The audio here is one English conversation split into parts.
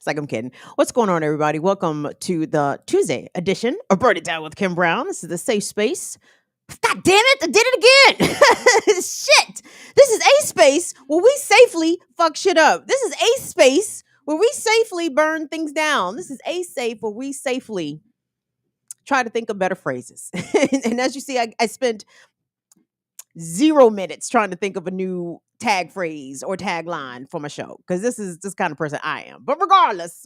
It's like I'm kidding. What's going on, everybody? Welcome to the Tuesday edition of Burn It Down with Kim Brown. This is the safe space. God damn it, I did it again. Shit. This is a space where we safely fuck shit up. This is a space where we safely burn things down. This is a safe where we safely try to think of better phrases. And as you see, I spent 0 minutes trying to think of a new tag phrase or tagline for my show because this is this kind of person I am. But regardless,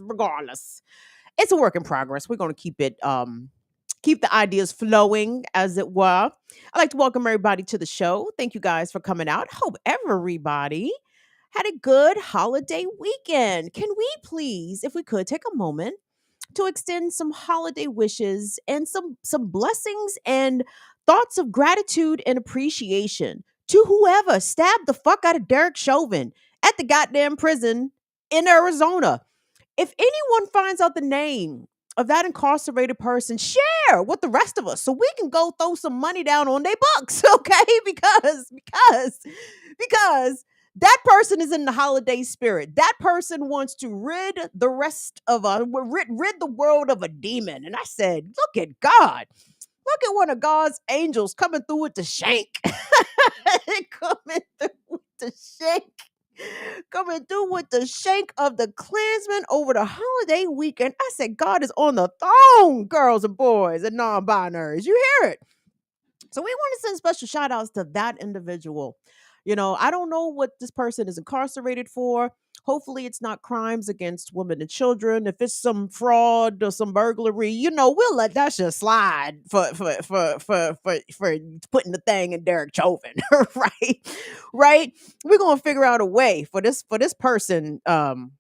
it's a work in progress. We're going to keep the ideas flowing, as it were. I'd like to welcome everybody to the show. Thank you guys for coming out. Hope everybody had a good holiday weekend. Can we please, if we could, take a moment to extend some holiday wishes and some blessings and thoughts of gratitude and appreciation to whoever stabbed the fuck out of Derek Chauvin at the goddamn prison in Arizona. If anyone finds out the name of that incarcerated person, share with the rest of us so we can go throw some money down on their books, okay? Because that person is in the holiday spirit. That person wants to rid the rest of us, rid the world of a demon. And I said, look at God. Look at one of God's angels coming through with the shank. coming through with the shank. Coming through with the shank of the Klansman over the holiday weekend. I said, God is on the throne, girls and boys and non-binaries. You hear it. So we want to send special shout outs to that individual. You know, I don't know what this person is incarcerated for. Hopefully it's not crimes against women and children. If it's some fraud or some burglary, you know, we'll let that shit slide for putting the thing in Derek Chauvin, right? Right? We're gonna figure out a way for this person to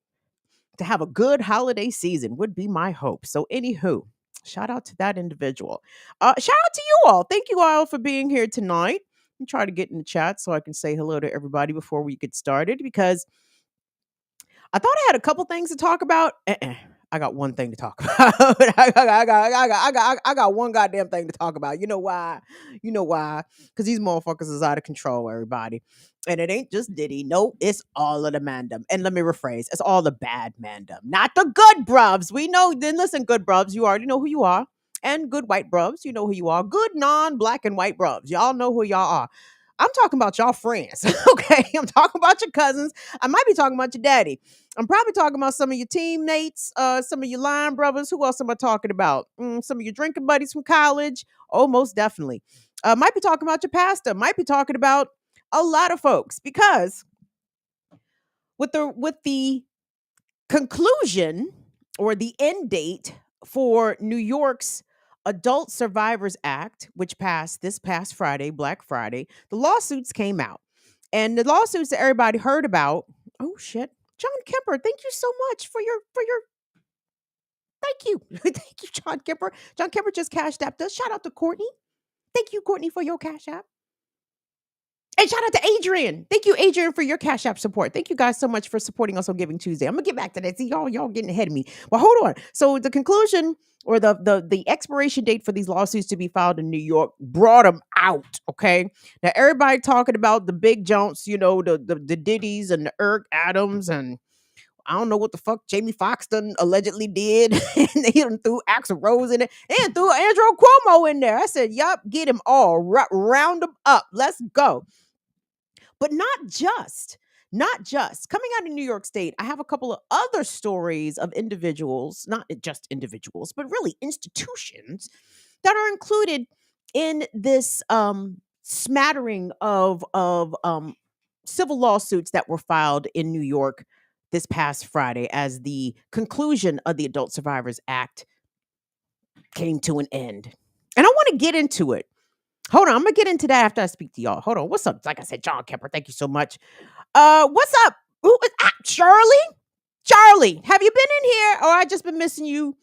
have a good holiday season would be my hope. So anywho, shout out to that individual. Shout out to you all. Thank you all for being here tonight. And try to get in the chat so I can say hello to everybody before we get started because I thought I had a couple things to talk about. I got one thing to talk about. I got one goddamn thing to talk about. You know why? Because these motherfuckers is out of control, everybody. And it ain't just Diddy. No, it's all of the mandem. And let me rephrase. It's all the bad mandem. Not the good bruvs. We know, then listen, good bruvs, you already know who you are. And good white bruvs, you know who you are. Good non-black and white bruvs. Y'all know who y'all are. I'm talking about y'all friends, okay? I'm talking about your cousins. I might be talking about your daddy. I'm probably talking about some of your teammates, some of your line brothers. Who else am I talking about? Some of your drinking buddies from college. Oh, most definitely. Might be talking about your pastor. Might be talking about a lot of folks because with the conclusion or the end date for New York's Adult Survivors Act, which passed this past Friday, Black Friday, the lawsuits came out. And the lawsuits that everybody heard about, oh shit. John Kemper, thank you so much for your thank you. Thank you, John Kemper. John Kemper just cashed apped us. Shout out to Courtney. Thank you, Courtney, for your cash app. And shout out to Adrian. Thank you, Adrian, for your Cash App support. Thank you guys so much for supporting us on Giving Tuesday. I'm gonna get back to that. See, y'all getting ahead of me. Well, hold on. So the conclusion or the expiration date for these lawsuits to be filed in New York brought them out. Okay. Now everybody talking about the big jumps, you know, the Diddy's and the Eric Adams and I don't know what the fuck Jamie Foxx done allegedly did. And they done threw Axl Rose in it and threw Andrew Cuomo in there. I said, yup, get them all. Round them up. Let's go. But not just coming out of New York State. I have a couple of other stories of individuals, not just individuals, but really institutions that are included in this smattering of civil lawsuits that were filed in New York this past Friday as the conclusion of the Adult Survivors Act came to an end. And I want to get into it. Hold on, I'm gonna get into that after I speak to y'all. Hold on, what's up? Like I said, John Kemper, thank you so much. What's up? Charlie? Charlie, have you been in here? Or I just been missing you?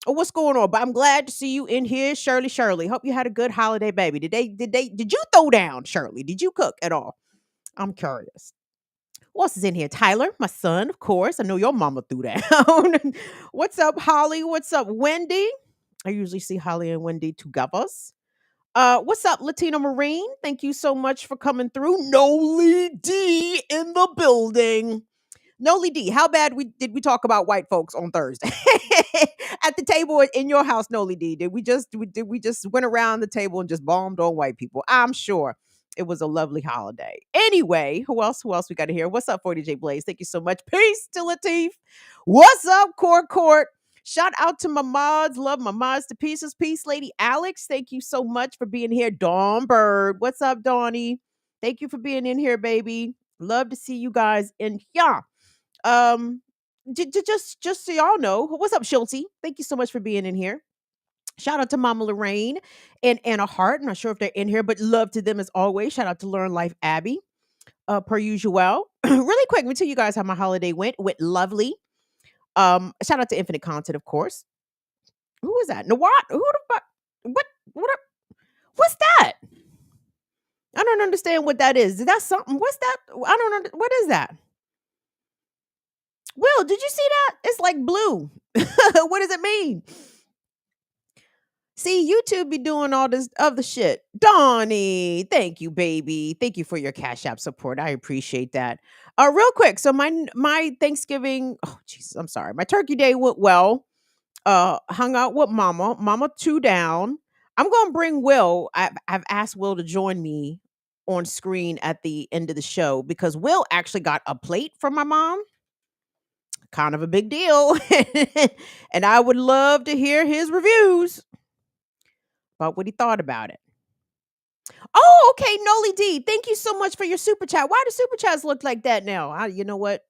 Or what's going on? But I'm glad to see you in here, Shirley. Hope you had a good holiday, baby. Did you throw down, Shirley? Did you cook at all? I'm curious. What else is in here? Tyler, my son, of course. I know your mama threw down. What's up, Holly? What's up, Wendy? I usually see Holly and Wendy together. What's up, Latino Marine? Thank you so much for coming through. Noli D in the building. Noli D, how bad did we talk about white folks on Thursday at the table in your house? Noli D, did we just went around the table and just bombed on white people? I'm sure it was a lovely holiday. Anyway, who else? Who else we got to hear? What's up, 40J Blaze? Thank you so much. Peace to Latif. What's up, Court? Shout out to my mods. Love my mods to pieces. Peace, Lady Alex. Thank you so much for being here. Dawn Bird. What's up, Dawny? Thank you for being in here, baby. Love to see you guys in here. Um, just so y'all know, what's up, Schulte? Thank you so much for being in here. Shout out to Mama Lorraine and Anna Hart. I'm not sure if they're in here, but love to them as always. Shout out to Learn Life Abby, per usual. Really quick, let me tell you guys how my holiday went. Went lovely. Shout out to Infinite Content, of course. Who is that? Nawat? Who the fuck? What? What's that? I don't understand what that is. Is that something? What's that? I don't know. What is that? Will, did you see that? It's like blue. What does it mean? See, YouTube be doing all this other shit. Donnie, thank you, baby. Thank you for your Cash App support. I appreciate that. Real quick. So my Thanksgiving, oh Jesus, I'm sorry. My turkey day went well. Hung out with Mama two down. I'm gonna bring Will. I've asked Will to join me on screen at the end of the show because Will actually got a plate from my mom. Kind of a big deal. And I would love to hear his reviews about what he thought about it. Oh, okay, Noli D. Thank you so much for your super chat. Why do super chats look like that now? You know what?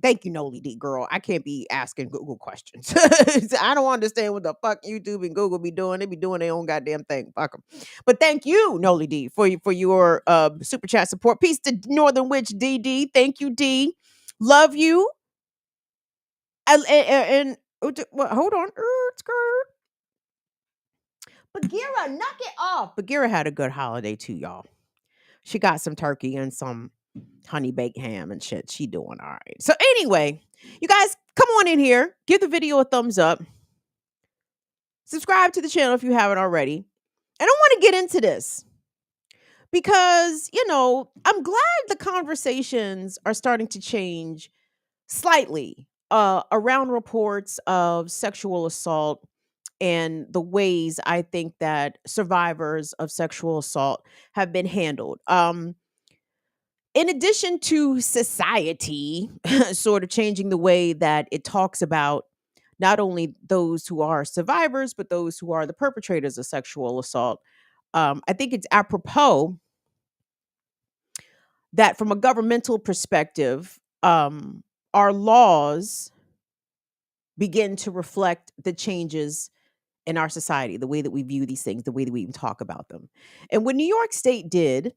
Thank you, Noli D, girl. I can't be asking Google questions. I don't understand what the fuck YouTube and Google be doing. They be doing their own goddamn thing. Fuck them. But thank you, Noli D, for your super chat support. Peace to Northern Witch DD. Thank you, D. Love you. And hold on. Bagheera, knock it off. Bagheera had a good holiday too, y'all. She got some turkey and some honey baked ham and shit. She doing all right. So anyway, you guys come on in here. Give the video a thumbs up. Subscribe to the channel if you haven't already. And I want to get into this because, I'm glad the conversations are starting to change slightly around reports of sexual assault and the ways I think that survivors of sexual assault have been handled. In addition to society sort of changing the way that it talks about not only those who are survivors, but those who are the perpetrators of sexual assault, I think it's apropos that from a governmental perspective, our laws begin to reflect the changes in our society, the way that we view these things, the way that we even talk about them. And what New York State did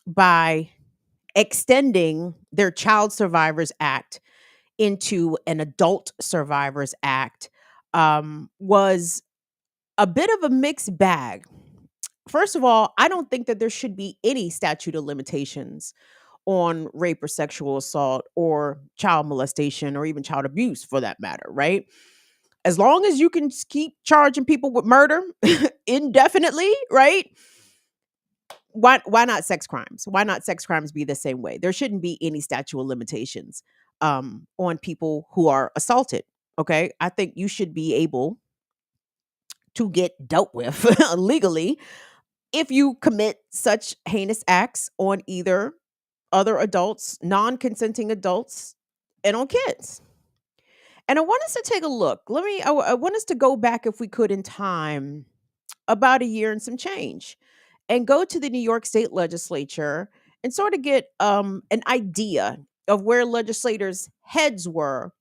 by extending their Child Survivors Act into an Adult Survivors Act was a bit of a mixed bag. First of all, I don't think that there should be any statute of limitations on rape or sexual assault or child molestation or even child abuse for that matter, right? As long as you can keep charging people with murder indefinitely, right? Why not sex crimes? Why not sex crimes be the same way? There shouldn't be any statute of limitations on people who are assaulted. Okay. I think you should be able to get dealt with legally if you commit such heinous acts on either other adults, non-consenting adults, and on kids. And I want us to take a look. I want us to go back, if we could, in time about a year and some change and go to the New York State legislature and sort of get an idea of where legislators' heads were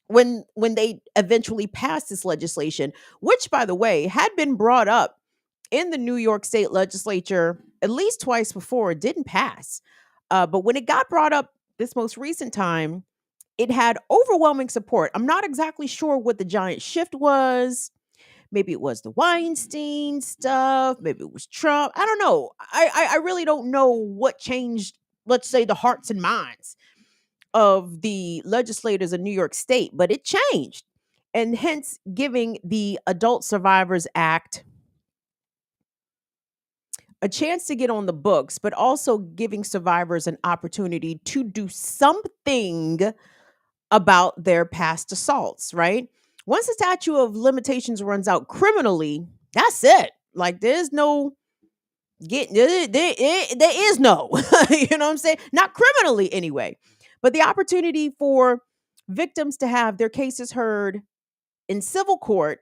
when they eventually passed this legislation, which, by the way, had been brought up in the New York State legislature at least twice before. It didn't pass. But when it got brought up this most recent time, it had overwhelming support. I'm not exactly sure what the giant shift was. Maybe it was the Weinstein stuff. Maybe it was Trump. I don't know. I really don't know what changed, let's say, the hearts and minds of the legislators of New York State, but it changed. And hence giving the Adult Survivors Act a chance to get on the books, but also giving survivors an opportunity to do something about their past assaults, right? Once the statute of limitations runs out criminally, that's it. Like there's no there is no, you know what I'm saying? Not criminally anyway. But the opportunity for victims to have their cases heard in civil court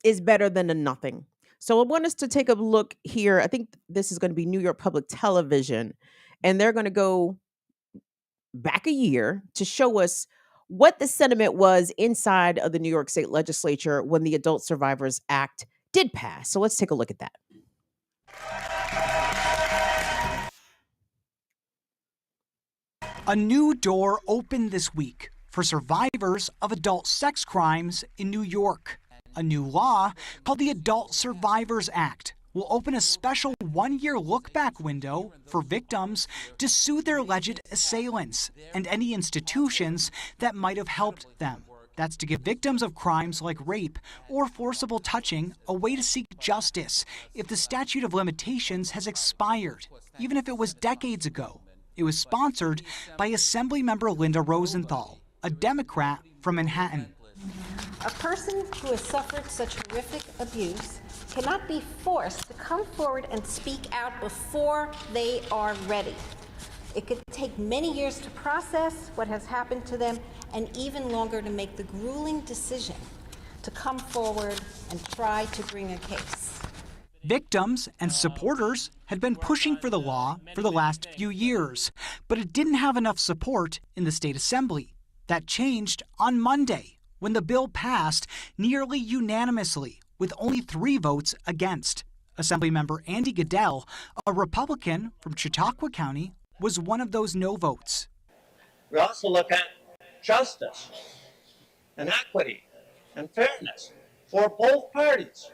is better than a nothing. So I want us to take a look here. I think this is going to be New York Public Television, and they're going to go back a year to show us what the sentiment was inside of the New York State Legislature when the Adult Survivors Act did pass. So let's take a look at that. A new door opened this week for survivors of adult sex crimes in New York. A new law called the Adult Survivors Act will open a special one-year look-back window for victims to sue their alleged assailants and any institutions that might have helped them. That's to give victims of crimes like rape or forcible touching a way to seek justice if the statute of limitations has expired, even if it was decades ago. It was sponsored by Assemblymember Linda Rosenthal, a Democrat from Manhattan. A person who has suffered such horrific abuse cannot be forced to come forward and speak out before they are ready. It could take many years to process what has happened to them and even longer to make the grueling decision to come forward and try to bring a case. Victims and supporters had been pushing for the law for the last few years, but it didn't have enough support in the state assembly. That changed on Monday when the bill passed nearly unanimously with only 3 votes against. Assemblymember Andy Goodell, a Republican from Chautauqua County, was one of those no votes. We also look at justice and equity and fairness for both parties.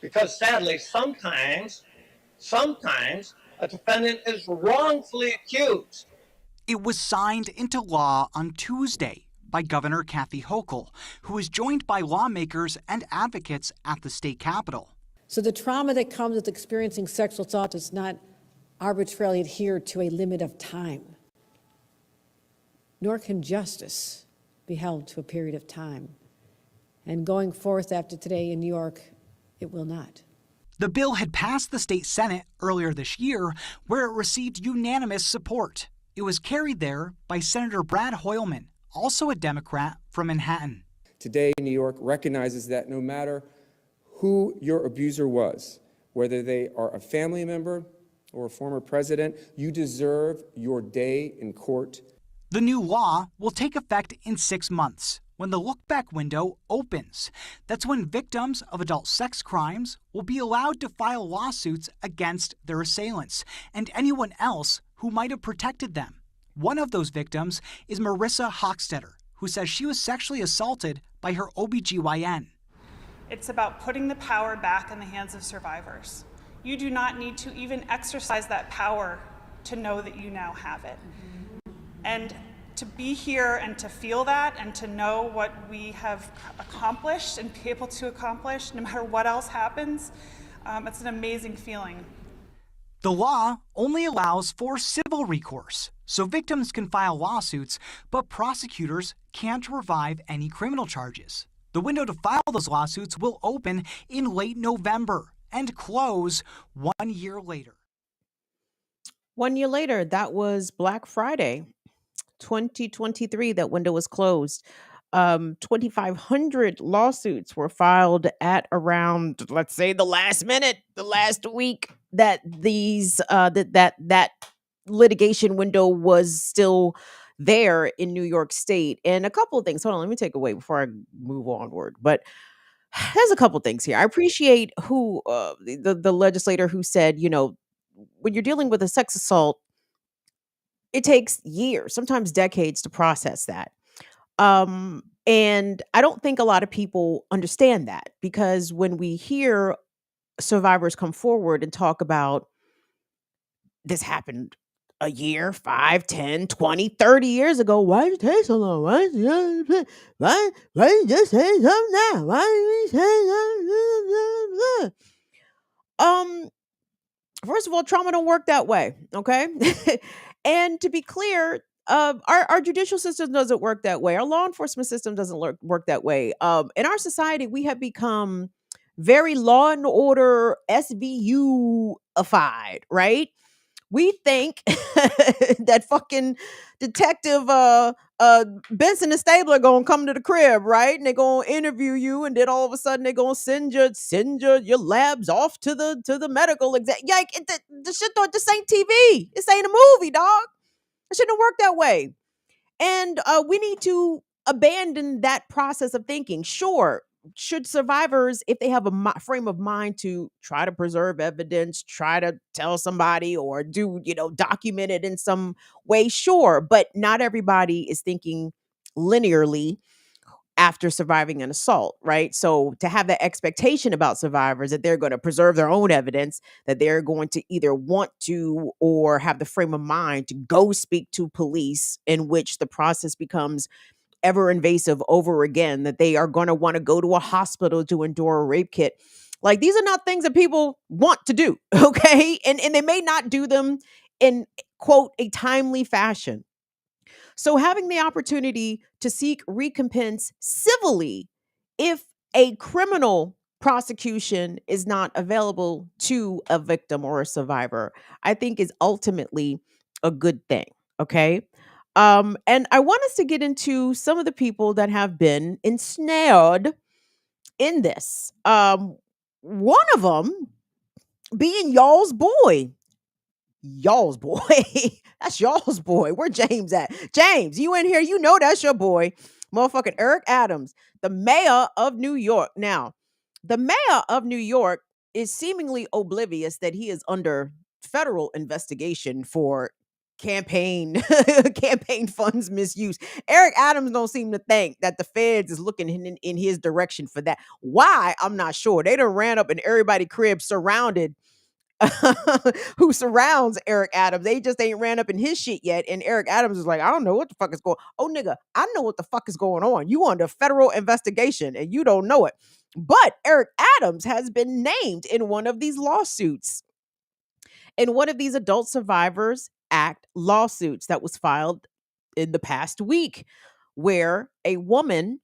Because sadly, sometimes a defendant is wrongfully accused. It was signed into law on Tuesday by Governor Kathy Hochul, who was joined by lawmakers and advocates at the state capitol. So the trauma that comes with experiencing sexual assault does not arbitrarily adhere to a limit of time, nor can justice be held to a period of time. And going forth after today in New York, it will not. The bill had passed the state Senate earlier this year, where it received unanimous support. It was carried there by Senator Brad Hoylman, also a Democrat from Manhattan. Today, New York recognizes that no matter who your abuser was, whether they are a family member or a former president, you deserve your day in court. The new law will take effect in 6 months, when the look-back window opens. That's when victims of adult sex crimes will be allowed to file lawsuits against their assailants and anyone else who might have protected them. One of those victims is Marissa Hochstetter, who says she was sexually assaulted by her OBGYN. It's about putting the power back in the hands of survivors. You do not need to even exercise that power to know that you now have it. And to be here and to feel that and to know what we have accomplished and be able to accomplish no matter what else happens, it's an amazing feeling. The law only allows for civil recourse, so victims can file lawsuits, but prosecutors can't revive any criminal charges. The window to file those lawsuits will open in late November and close 1 year later. 1 year later, that was Black Friday, 2023. That window was closed. 2,500 lawsuits were filed at around, let's say, the last minute, the last week that these that litigation window was still there in New York State. And a couple of things. Hold on, let me take away before I move onward. But there's a couple things here. I appreciate who the legislator who said, when you're dealing with a sex assault, it takes years, sometimes decades to process that. And I don't think a lot of people understand that, because when we hear survivors come forward and talk about this happened a year, 5, 10, 20, 30 years ago, why did it take so long? Why did you just say something now? Why did you say something? First of all, trauma don't work that way, okay? And to be clear, our judicial system doesn't work that way. Our law enforcement system doesn't work that way. In our society, we have become very law and order SVU-ified, right? We think that fucking detective Benson and Stabler gonna come to the crib, right? And they're gonna interview you, and then all of a sudden they're gonna send your labs off to the medical exam. Yeah, the shit don't, this ain't TV. This ain't a movie, dog. It shouldn't work that way. And we need to abandon that process of thinking. Sure, should survivors, if they have a frame of mind to try to preserve evidence, try to tell somebody or do, document it in some way, sure. But not everybody is thinking linearly after surviving an assault, right? So to have that expectation about survivors that they're going to preserve their own evidence, that they're going to either want to or have the frame of mind to go speak to police, in which the process becomes ever invasive over again, that they are going to want to go to a hospital to endure a rape kit. Like, these are not things that people want to do, okay? And they may not do them in, quote, a timely fashion. So having the opportunity to seek recompense civilly if a criminal prosecution is not available to a victim or a survivor, I think is ultimately a good thing. Okay. And I want us to get into some of the people that have been ensnared in this. One of them being y'all's boy. Y'all's boy. That's y'all's boy. Where James at? James, you in here? You know that's your boy. Motherfucking Eric Adams, the mayor of New York. Now, the mayor of New York is seemingly oblivious that he is under federal investigation for campaign campaign funds misuse. Eric Adams don't seem to think that the feds is looking in his direction for that. Why? I'm not sure. They done ran up in everybody's crib surrounded who surrounds Eric Adams. They just ain't ran up in his shit yet. And Eric Adams is like, I don't know what the fuck is going on. Oh, nigga, I know what the fuck is going on. You under federal investigation and you don't know it. But Eric Adams has been named in one of these lawsuits, in one of these Adult Survivors Act lawsuits that was filed in the past week, where a woman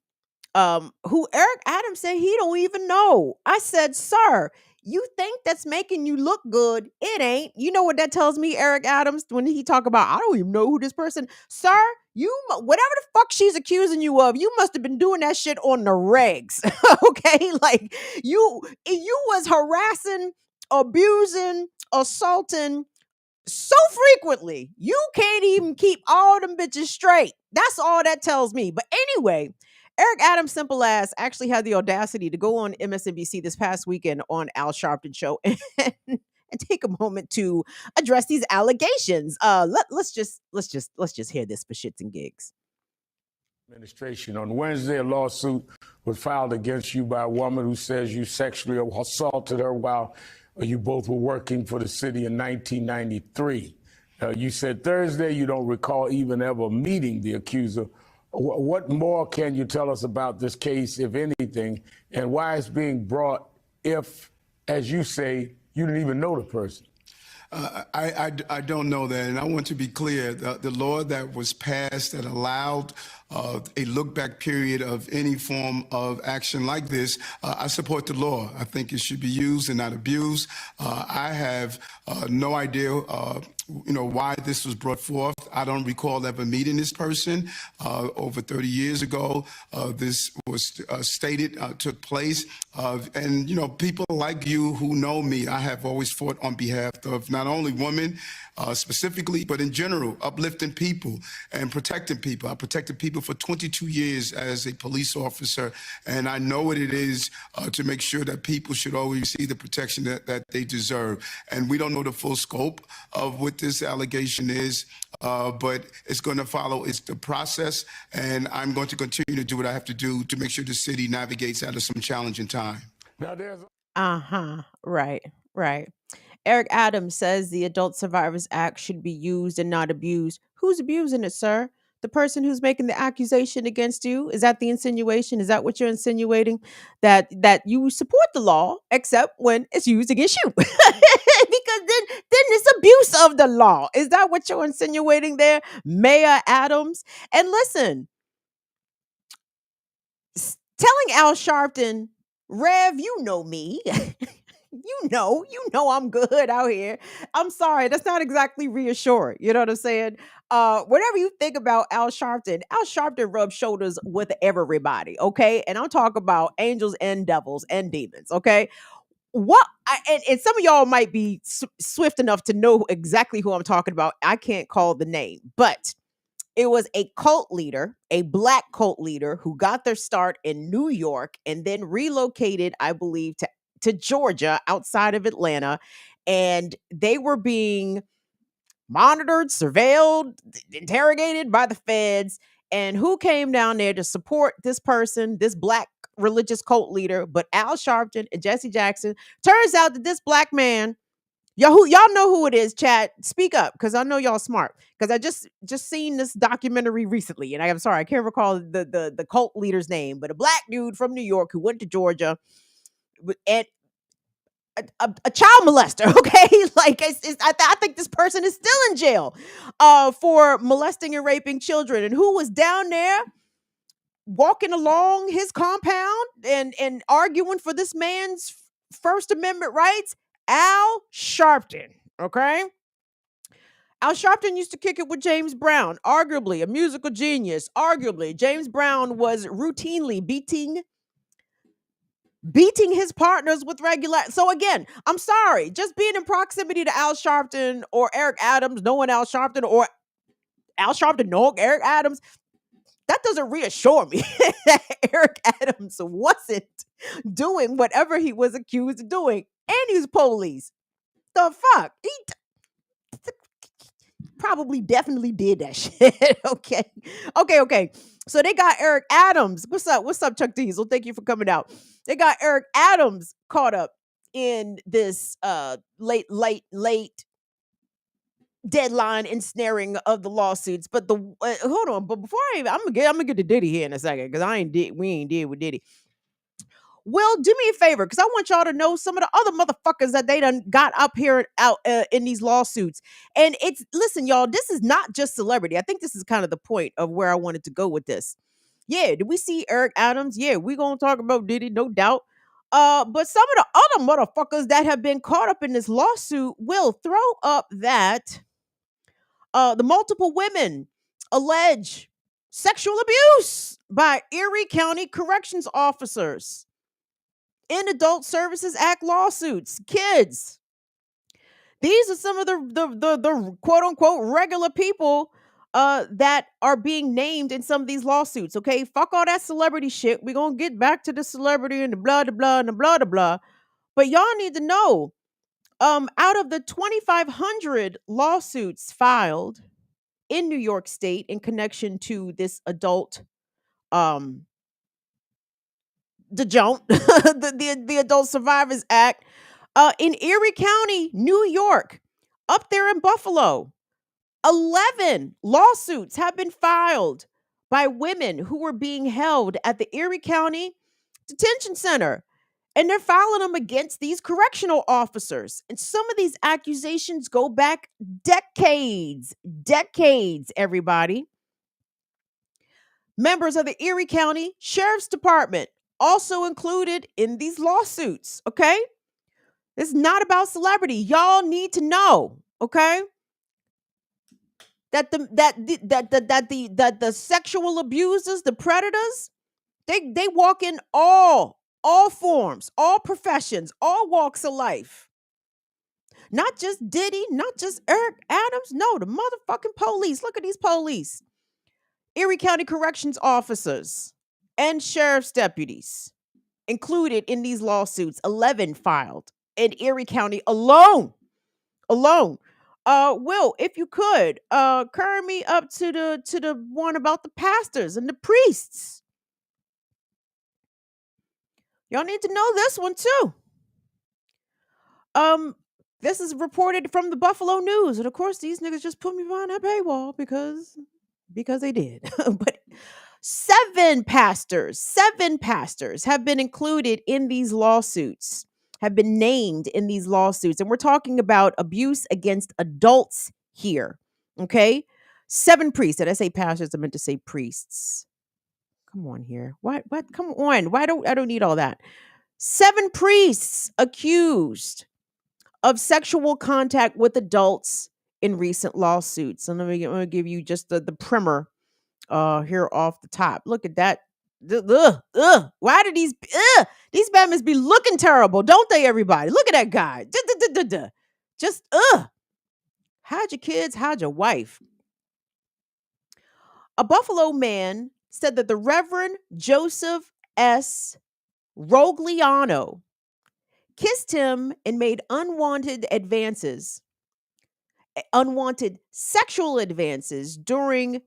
who Eric Adams said he don't even know. I said, sir, you think that's making you look good? It ain't. You know what that tells me, Eric Adams, when he talk about, I don't even know who this person, sir, whatever the fuck she's accusing you of, you must have been doing that shit on the regs. Okay. Like you was harassing, abusing, assaulting so frequently, you can't even keep all them bitches straight. That's all that tells me. But anyway, Eric Adams' simple ass actually had the audacity to go on MSNBC this past weekend on Al Sharpton show and take a moment to address these allegations. Let's just hear this for shits and gigs. Administration. On Wednesday, a lawsuit was filed against you by a woman who says you sexually assaulted her while you both were working for the city in 1993. You said Thursday you don't recall even ever meeting the accuser. What more can you tell us about this case, if anything, and why it's being brought if, as you say, you didn't even know the person? I don't know that, and I want to be clear. The law that was passed that allowed a look-back period of any form of action like this, I support the law. I think it should be used and not abused. I have no idea why this was brought forth. I don't recall ever meeting this person. Over 30 years ago, this was stated, took place. And, people like you who know me, I have always fought on behalf of not only women specifically, but in general, uplifting people and protecting people. I protected people for 22 years as a police officer, and I know what it is to make sure that people should always receive the protection that they deserve. And we don't know the full scope of what this allegation is, but it's going to follow. It's the process, and I'm going to continue to do what I have to do to make sure the city navigates out of some challenging time. Now there's Right. Eric Adams says the Adult Survivors Act should be used and not abused. Who's abusing it, sir? The person who's making the accusation against you? Is that the insinuation? Is that what you're insinuating? That you support the law, except when it's used against you? Because then abuse of the law. Is that what you're insinuating there, Mayor Adams? And listen, telling Al Sharpton, Rev, you know me. you know I'm good out here. I'm sorry, that's not exactly reassuring. You know what I'm saying? Whatever you think about Al Sharpton rubs shoulders with everybody, okay? And I'm talking about angels and devils and demons, okay? And some of y'all might be swift enough to know exactly who I'm talking about. I can't call the name, but it was a cult leader, a black cult leader who got their start in New York and then relocated, I believe, to Georgia outside of Atlanta. And they were being monitored, surveilled, interrogated by the feds. And who came down there to support this person, this black religious cult leader, but Al Sharpton and Jesse Jackson? Turns out that this black man, y'all know who it is, chat. Speak up, because I know y'all smart. Because I just seen this documentary recently, and I'm sorry, I can't recall the cult leader's name, but a black dude from New York who went to Georgia and a child molester. Okay, like I think this person is still in jail for molesting and raping children. And who was down there walking along his compound and arguing for this man's First Amendment rights? Al Sharpton, okay? Al Sharpton used to kick it with James Brown, arguably a musical genius. Arguably, James Brown was routinely beating his partners with regularity. So again, I'm sorry, just being in proximity to Al Sharpton or Eric Adams, knowing Al Sharpton, or Al Sharpton knowing Eric Adams, that doesn't reassure me that Eric Adams wasn't doing whatever he was accused of doing. And he's police. The fuck? He probably definitely did that shit. Okay. So they got Eric Adams. What's up, Chuck Diesel? Thank you for coming out. They got Eric Adams caught up in this late deadline ensnaring of the lawsuits. But hold on. But before I'm gonna get to Diddy here in a second, because we ain't did with Diddy. Will, do me a favor, because I want y'all to know some of the other motherfuckers that they done got up here out in these lawsuits. And listen, y'all, this is not just celebrity. I think this is kind of the point of where I wanted to go with this. Yeah, did we see Eric Adams? Yeah, we gonna talk about Diddy, no doubt. But some of the other motherfuckers that have been caught up in this lawsuit, will throw up that the multiple women allege sexual abuse by Erie County corrections officers in Adult Services Act lawsuits. Kids. These are some of the quote unquote regular people that are being named in some of these lawsuits. Okay, fuck all that celebrity shit. We're gonna get back to the celebrity and the blah blah blah and the blah blah blah. But y'all need to know, out of the 2,500 lawsuits filed in New York State in connection to this adult the Adult Survivors Act, in Erie County, New York, up there in Buffalo, 11 lawsuits have been filed by women who were being held at the Erie County Detention Center. And they're filing them against these correctional officers. And some of these accusations go back decades, everybody. Members of the Erie County Sheriff's Department also included in these lawsuits, okay? It's not about celebrity. Y'all need to know, okay? That the sexual abusers, the predators, they walk in all forms, all professions, all walks of life. Not just Diddy, not just Eric Adams. No, the motherfucking police. Look at these police. Erie County corrections officers and sheriff's deputies included in these lawsuits, 11 filed in Erie County alone. Will, if you could, carry me up to the one about the pastors and the priests. Y'all need to know this one too. This is reported from the Buffalo News, and of course, these niggas just put me behind that paywall because they did. But 7 pastors have been included in these lawsuits, have been named in these lawsuits. And we're talking about abuse against adults here. Okay. 7 priests. Did I say pastors? I meant to say priests. Come on here. What? Come on. I don't need all that. 7 priests accused of sexual contact with adults in recent lawsuits. And let me give you just the primer here off the top. Look at that. Why do these Batmans be looking terrible, don't they, everybody? Look at that guy. Just hide your kids, hide your wife. A Buffalo man said that the Reverend Joseph S. Rogliano kissed him and made unwanted sexual advances during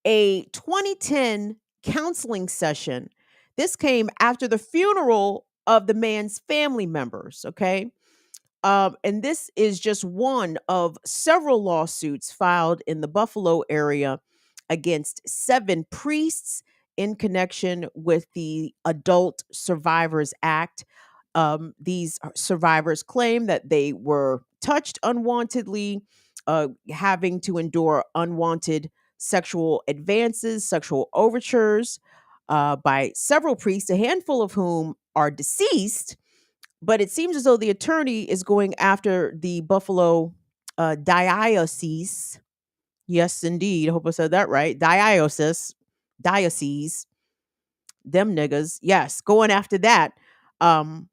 a 2010 counseling session. This came after the funeral of the man's family members, okay? And this is just one of several lawsuits filed in the Buffalo area against 7 priests in connection with the Adult Survivors Act. These survivors claim that they were touched unwantedly, having to endure unwanted sexual advances, sexual overtures by several priests, a handful of whom are deceased. But it seems as though the attorney is going after the Buffalo diocese. Yes, indeed. I hope I said that right. Diocese. Them niggas. Yes, going after that.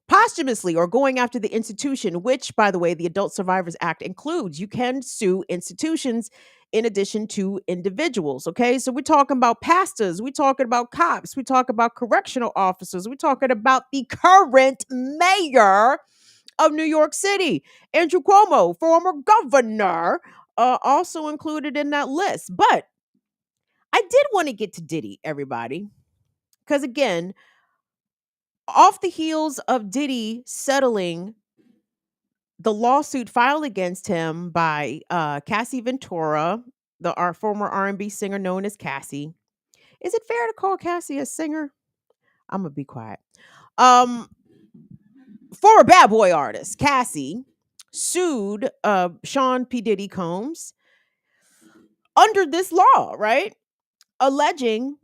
Posthumously, or going after the institution, which, by the way, the Adult Survivors Act includes. You can sue institutions in addition to individuals. Okay, so we're talking about pastors, we're talking about cops, we talk about correctional officers, we're talking about the current mayor of New York City, Andrew Cuomo, former governor, also included in that list. But I did want to get to Diddy, everybody, because again, off the heels of Diddy settling the lawsuit filed against him by Cassie Ventura, our former R&B singer known as Cassie. Is it fair to call Cassie a singer? I'm gonna be quiet. Former bad boy artist Cassie sued Sean P Diddy Combs under this law, right? Alleging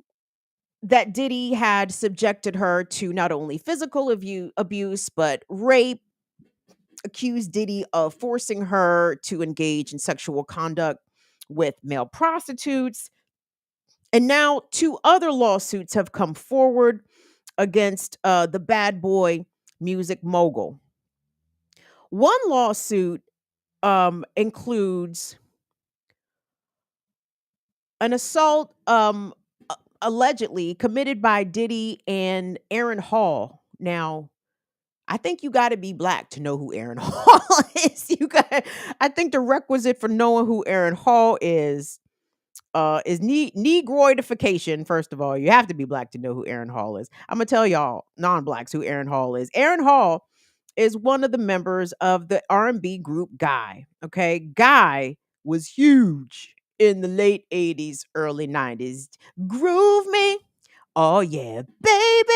that Diddy had subjected her to not only physical abuse, but rape, accused Diddy of forcing her to engage in sexual conduct with male prostitutes. And now 2 other lawsuits have come forward against the bad boy music mogul. One lawsuit includes an assault allegedly committed by Diddy and Aaron Hall. Now, I think you got to be black to know who Aaron Hall is. I think the requisite for knowing who Aaron Hall is negroidification. First of all, you have to be black to know who Aaron Hall is. I'm gonna tell y'all non-blacks who Aaron Hall is. Aaron Hall is one of the members of the R&B group Guy. Okay, Guy was huge in the late 80s, early 90s. Groove me. Oh yeah, baby.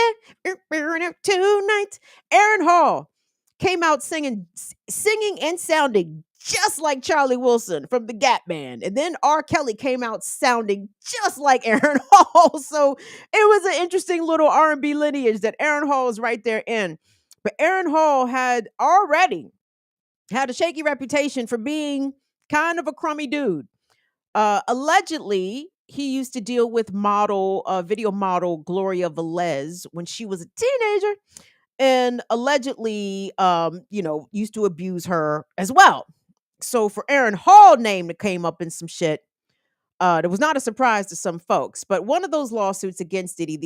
Tonight. Aaron Hall came out singing and sounding just like Charlie Wilson from the Gap Band. And then R. Kelly came out sounding just like Aaron Hall. So it was an interesting little R&B lineage that Aaron Hall is right there in. But Aaron Hall had already had a shaky reputation for being kind of a crummy dude. Allegedly, he used to deal with video model Gloria Velez when she was a teenager, and allegedly, used to abuse her as well. So for Aaron Hall name that came up in some shit, that was not a surprise to some folks. But one of those lawsuits against Diddy,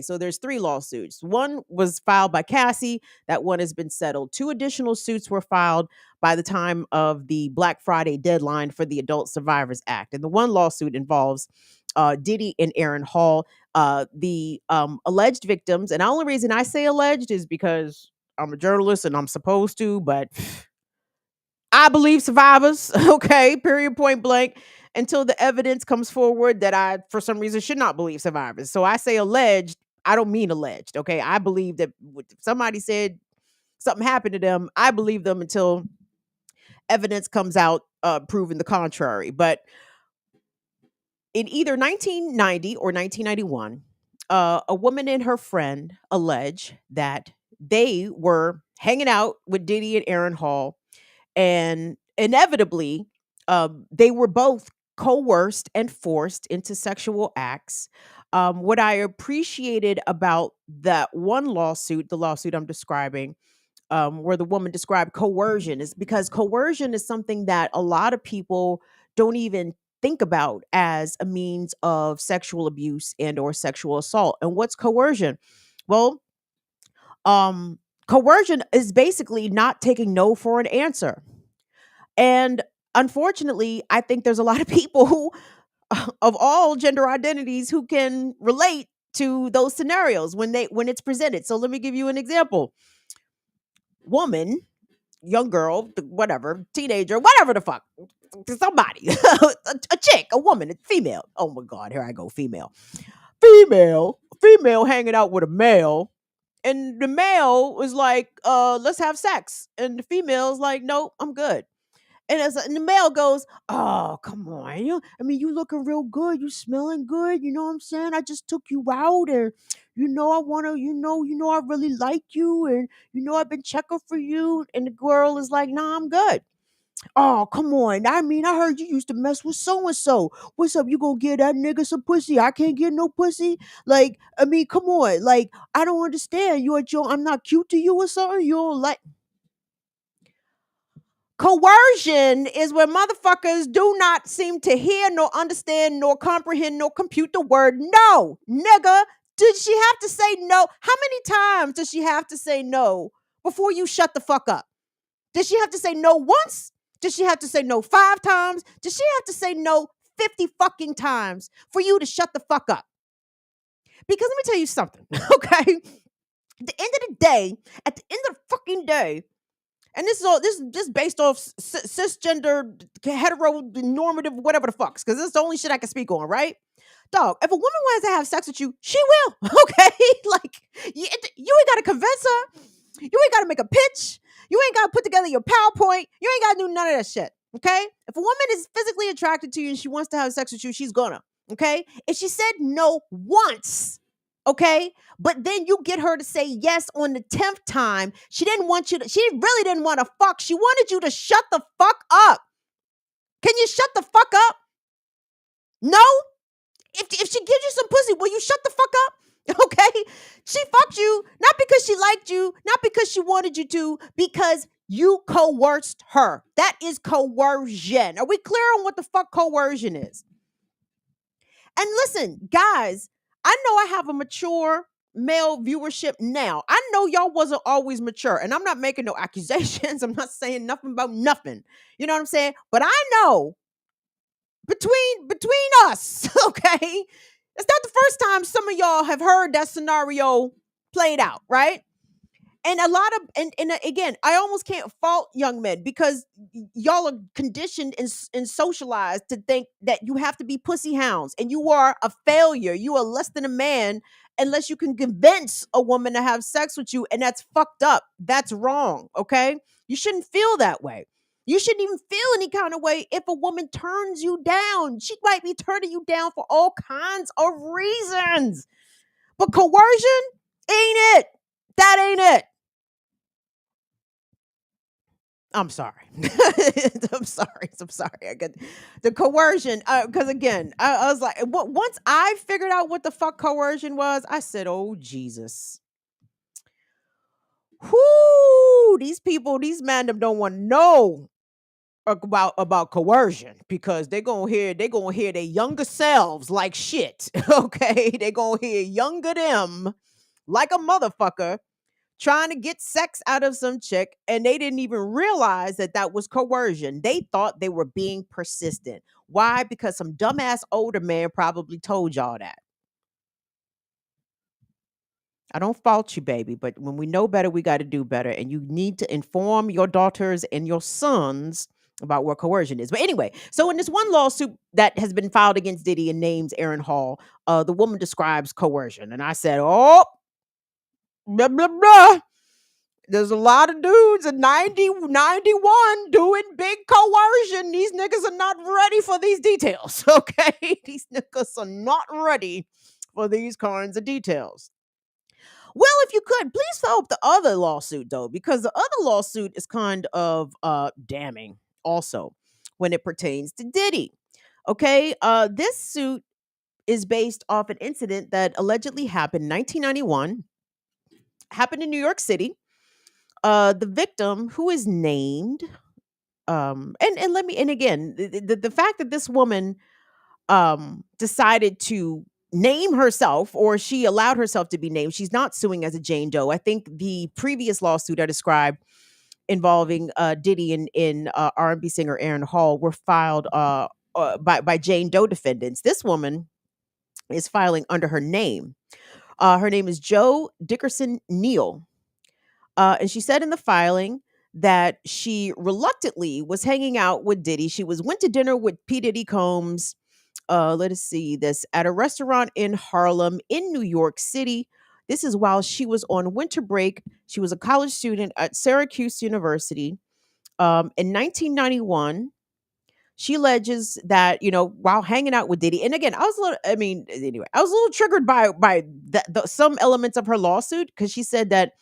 so there's 3 lawsuits. One was filed by Cassie. That one has been settled. 2 additional suits were filed by the time of the Black Friday deadline for the Adult Survivors Act. And the one lawsuit involves Diddy and Aaron Hall, the alleged victims. And the only reason I say alleged is because I'm a journalist and I'm supposed to, but I believe survivors, okay, period, point blank, until the evidence comes forward that I, for some reason, should not believe survivors. So I say alleged, I don't mean alleged, okay? I believe that somebody said something happened to them, I believe them until evidence comes out proving the contrary. But in either 1990 or 1991, a woman and her friend allege that they were hanging out with Diddy and Aaron Hall, and inevitably, they were both coerced and forced into sexual acts. What I appreciated about that one lawsuit, the lawsuit I'm describing, where the woman described coercion, is because coercion is something that a lot of people don't even think about as a means of sexual abuse and or sexual assault. And what's coercion? Well, coercion is basically not taking no for an answer. And unfortunately, I think there's a lot of people who, of all gender identities, who can relate to those scenarios when it's presented. So let me give you an example. Woman, young girl, whatever, teenager, whatever the fuck, somebody, a chick, a woman, a female. Oh my God, here I go, female hanging out with a male. And the male was like, let's have sex. And the female's like, no, I'm good. And the male goes, oh, come on. You looking real good. You smelling good. You know what I'm saying? I just took you out and, I want to, I really like you. And, I've been checking for you. And the girl is like, nah, I'm good. Oh, come on. I heard you used to mess with so-and-so. What's up? You gonna give that nigga some pussy? I can't get no pussy? Like, come on. Like, I don't understand. I'm not cute to you or something? You don't like... Coercion is when motherfuckers do not seem to hear, nor understand, nor comprehend, nor compute the word no. Nigga, did she have to say no? How many times does she have to say no before you shut the fuck up? Did she have to say no once? Did she have to say no 5 times? Did she have to say no 50 fucking times for you to shut the fuck up? Because let me tell you something, okay? At the end of the fucking day, and this is based off cisgender, heteronormative, whatever the fucks, because this is the only shit I can speak on, right? Dog, if a woman wants to have sex with you, she will, okay? Like, you ain't got to convince her. You ain't got to make a pitch. You ain't got to put together your PowerPoint. You ain't got to do none of that shit, okay? If a woman is physically attracted to you and she wants to have sex with you, she's gonna, okay? If she said no once, okay, but then you get her to say yes on the 10th time, she really didn't want to fuck. She wanted you to shut the fuck up. Can you shut the fuck up? No? If she gives you some pussy, will you shut the fuck up? Okay? She fucked you, not because she liked you, not because she wanted you to, because you coerced her. That is coercion. Are we clear on what the fuck coercion is? And listen, guys, I know I have a mature male viewership now. I know y'all wasn't always mature, and I'm not making no accusations. I'm not saying nothing about nothing. You know what I'm saying? But I know between us, okay, it's not the first time some of y'all have heard that scenario played out, right? And a lot of, and again, I almost can't fault young men because y'all are conditioned and socialized to think that you have to be pussy hounds and you are a failure. You are less than a man unless you can convince a woman to have sex with you. And that's fucked up. That's wrong. Okay. You shouldn't feel that way. You shouldn't even feel any kind of way if a woman turns you down. She might be turning you down for all kinds of reasons. But coercion ain't it. That ain't it. I'm sorry. I'm sorry. I got the coercion. Because again, I was like, once I figured out what the fuck coercion was, I said, oh, Jesus. Whoo, these men don't want to know about coercion because they're gonna hear their younger selves like shit. Okay. They're gonna hear younger them like a motherfucker trying to get sex out of some chick, and they didn't even realize that was coercion. They thought they were being persistent. Why? Because some dumbass older man probably told y'all that. I don't fault you, baby, but when we know better, we got to do better. And you need to inform your daughters and your sons about what coercion is. But anyway, so in this one lawsuit that has been filed against Diddy and names Aaron Hall, the woman describes coercion. And I said, oh, blah, blah, blah. There's a lot of dudes in 90, 91 doing big coercion. These niggas are not ready for these details, okay? These niggas are not ready for these kinds of details. Well, if you could, please follow up the other lawsuit, though, because the other lawsuit is kind of damning also when it pertains to Diddy. Okay, this suit is based off an incident that allegedly happened in 1991, happened in New York City. The victim, who is named, and let me, and again, the fact that this woman decided to name herself, or she allowed herself to be named, she's not suing as a Jane Doe. I think the previous lawsuit I described involving Diddy and R&B singer Aaron Hall were filed by Jane Doe defendants. This woman is filing under her name. Her name is Joe Dickerson Neal. And she said in the filing that she reluctantly was hanging out with Diddy. She went to dinner with P Diddy Combs. Let us see this, at a restaurant in Harlem in New York City. This is while she was on winter break. She was a college student at Syracuse University. In 1991, she alleges that, while hanging out with Diddy, and again, I was a little, I mean, anyway, I was a little triggered by some elements of her lawsuit, because she said that,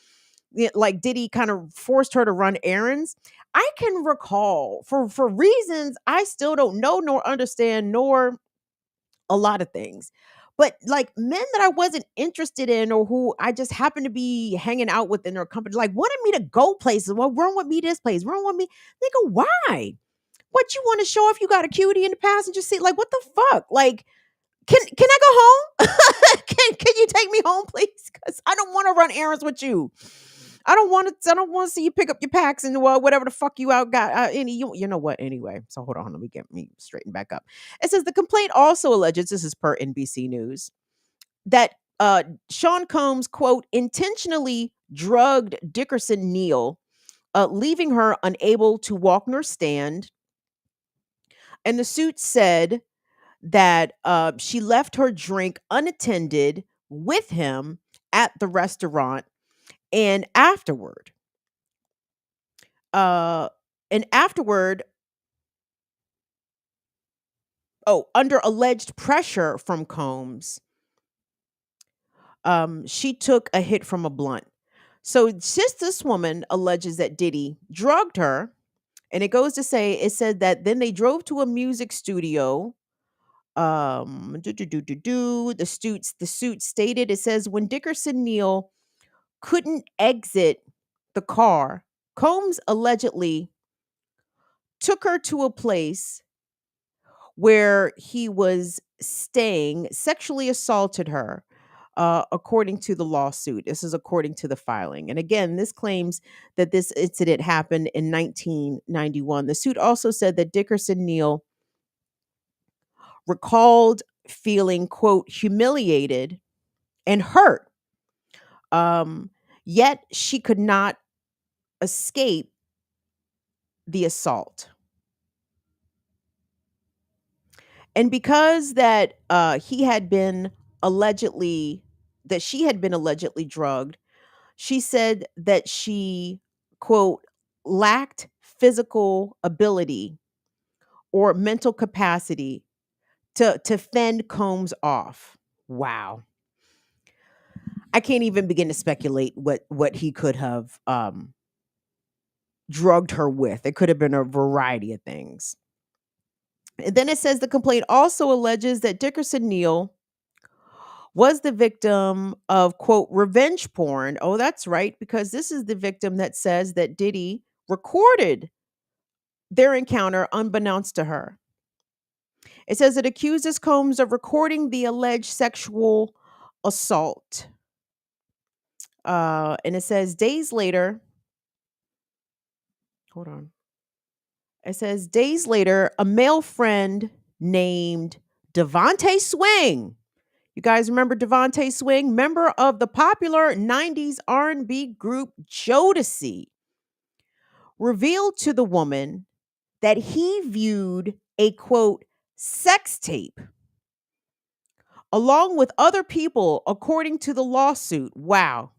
like, Diddy kind of forced her to run errands. I can recall, for reasons I still don't know nor understand, nor a lot of things, but like men that I wasn't interested in, or who I just happened to be hanging out with in their company, like wanted me to go places. Well, run with me this place, run with me. Nigga, why? What, you want to show off you got a cutie in the passenger seat? Like, what the fuck? Like, can I go home? can you take me home, please? Because I don't want to run errands with you. I don't want to see you pick up your packs and whatever the fuck you out got. You know what? Anyway, so hold on. Let me get me straightened back up. It says the complaint also alleges, this is per NBC News, that Sean Combs, quote, intentionally drugged Dickerson Neal, leaving her unable to walk nor stand. And the suit said that she left her drink unattended with him at the restaurant, and afterward, uh, under alleged pressure from Combs, she took a hit from a blunt. So just this woman alleges that Diddy drugged her, and it goes to say, it said that then they drove to a music studio. The suit stated, it says, when Dickerson Neal couldn't exit the car, Combs allegedly took her to a place where he was staying, sexually assaulted her, according to the lawsuit. This is according to the filing. And again, this claims that this incident happened in 1991. The suit also said that Dickerson Neal recalled feeling, quote, humiliated and hurt. Yet she could not escape the assault. And because that she had been allegedly drugged, she said that she, quote, lacked physical ability or mental capacity to fend Combs off. Wow. I can't even begin to speculate what he could have drugged her with. It could have been a variety of things. And then it says the complaint also alleges that Dickerson Neal was the victim of, quote, revenge porn. Oh, that's right, because this is the victim that says that Diddy recorded their encounter unbeknownst to her. It says it accuses Combs of recording the alleged sexual assault. And it says days later, hold on. It says days later, a male friend named Devontae Swing. You guys remember Devontae Swing, member of the popular 90s R&B group Jodeci, revealed to the woman that he viewed a, quote, sex tape along with other people, according to the lawsuit. Wow.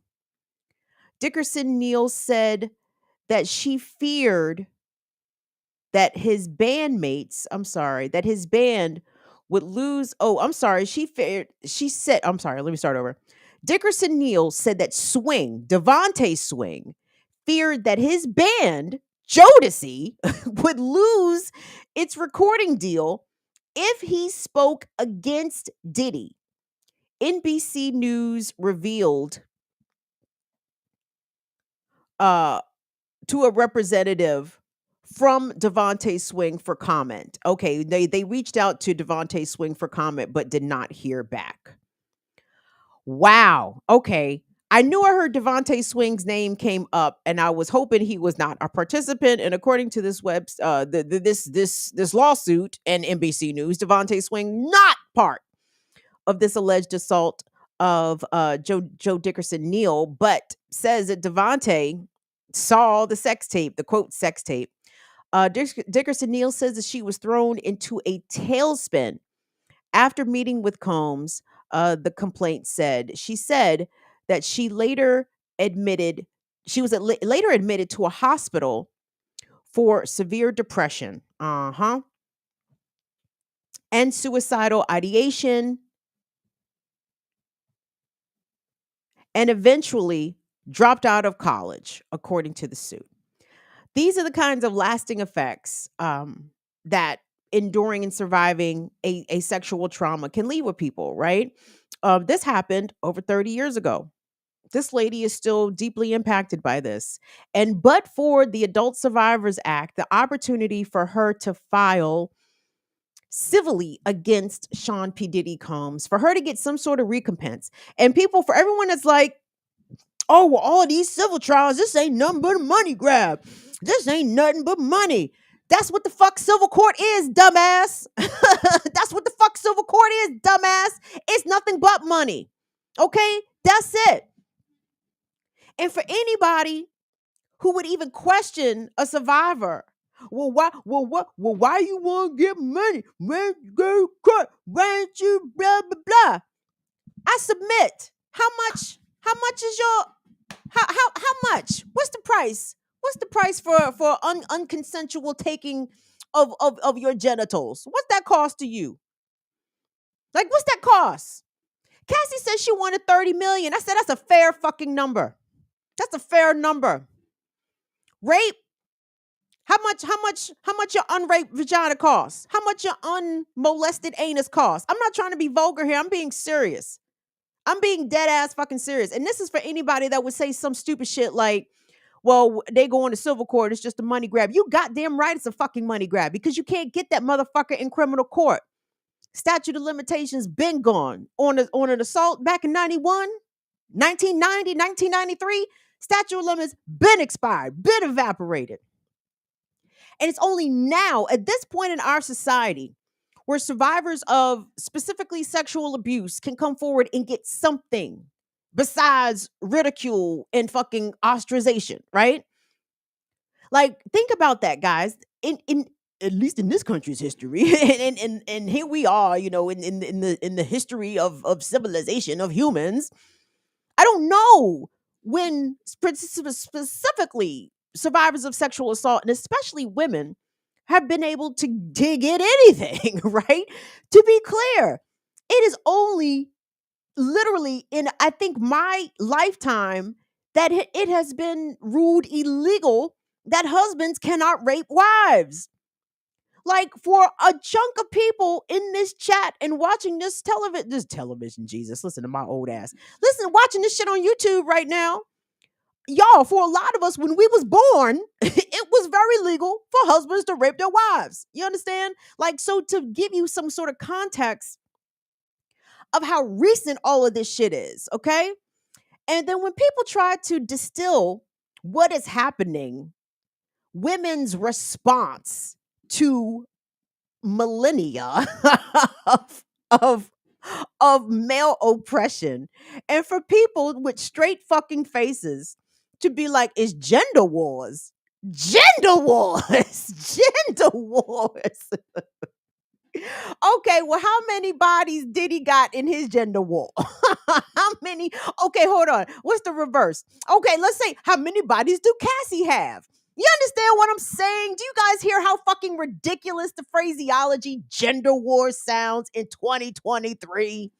Dickerson Neal said that she feared that his bandmates, that his band would lose. Oh, I'm sorry. She said, I'm sorry, let me start over. Dickerson Neal said that Devontae Swing, feared that his band, Jodeci, would lose its recording deal if he spoke against Diddy. NBC News revealed to a representative from Devontae Swing for comment. Okay, they reached out to Devontae Swing for comment, but did not hear back. Wow. Okay. I knew I heard Devontae Swing's name came up, and I was hoping he was not a participant. And according to this this lawsuit and NBC News, Devontae Swing not part of this alleged assault of Joe Dickerson Neal, but says that Devontae saw the sex tape, the quote sex tape. Dickerson Neal says that she was thrown into a tailspin after meeting with Combs. The complaint said she said that she later admitted later admitted to a hospital for severe depression, and suicidal ideation, and eventually dropped out of college, according to the suit. These are the kinds of lasting effects that enduring and surviving a sexual trauma can leave with people, right? This happened over 30 years ago. This lady is still deeply impacted by this. And but for the Adult Survivors Act, the opportunity for her to file civilly against Sean P Diddy Combs, for her to get some sort of recompense. And for everyone that's like, oh, well, all these civil trials, this ain't nothing but a money grab. This ain't nothing but money. That's what the fuck civil court is, dumbass. That's what the fuck civil court is, dumbass. It's nothing but money. Okay? That's it. And for anybody who would even question a survivor, why you want to get money? When you go to court, why don't you blah, blah, blah? I submit. How much is your, how much? What's the price? What's the price for unconsensual taking of your genitals? What's that cost to you? Like, what's that cost? Cassie said she wanted $30 million. I said, that's a fair fucking number. That's a fair number. Rape? How much your unraped vagina costs? How much your unmolested anus costs? I'm not trying to be vulgar here. I'm being serious. I'm being dead ass fucking serious. And this is for anybody that would say some stupid shit like, well, they go into civil court. It's just a money grab. You goddamn right it's a fucking money grab because you can't get that motherfucker in criminal court. Statute of limitations been gone. On an assault back in 91, 1990, 1993, statute of limits been expired, been evaporated. And it's only now, at this point in our society, where survivors of specifically sexual abuse can come forward and get something besides ridicule and fucking ostracization, right? Like, think about that, guys. In at least in this country's history, and here we are, in the history of civilization of humans. I don't know when specifically survivors of sexual assault, and especially women, have been able to get anything, right? To be clear, it is only literally in, I think, my lifetime that it has been ruled illegal that husbands cannot rape wives. Like, for a chunk of people in this chat and watching this television, Jesus, listen to my old ass. Listen, watching this shit on YouTube right now. Y'all, for a lot of us, when we was born, it was very legal for husbands to rape their wives. You understand? Like, so to give you some sort of context of how recent all of this shit is, okay? And then when people try to distill what is happening, women's response to millennia of male oppression, and for people with straight fucking faces to be like, it's gender wars. Gender wars. Okay, well, how many bodies Diddy got in his gender war? How many? Okay, hold on. What's the reverse? Okay, let's say, how many bodies do Cassie have? You understand what I'm saying? Do you guys hear how fucking ridiculous the phraseology gender war sounds in 2023?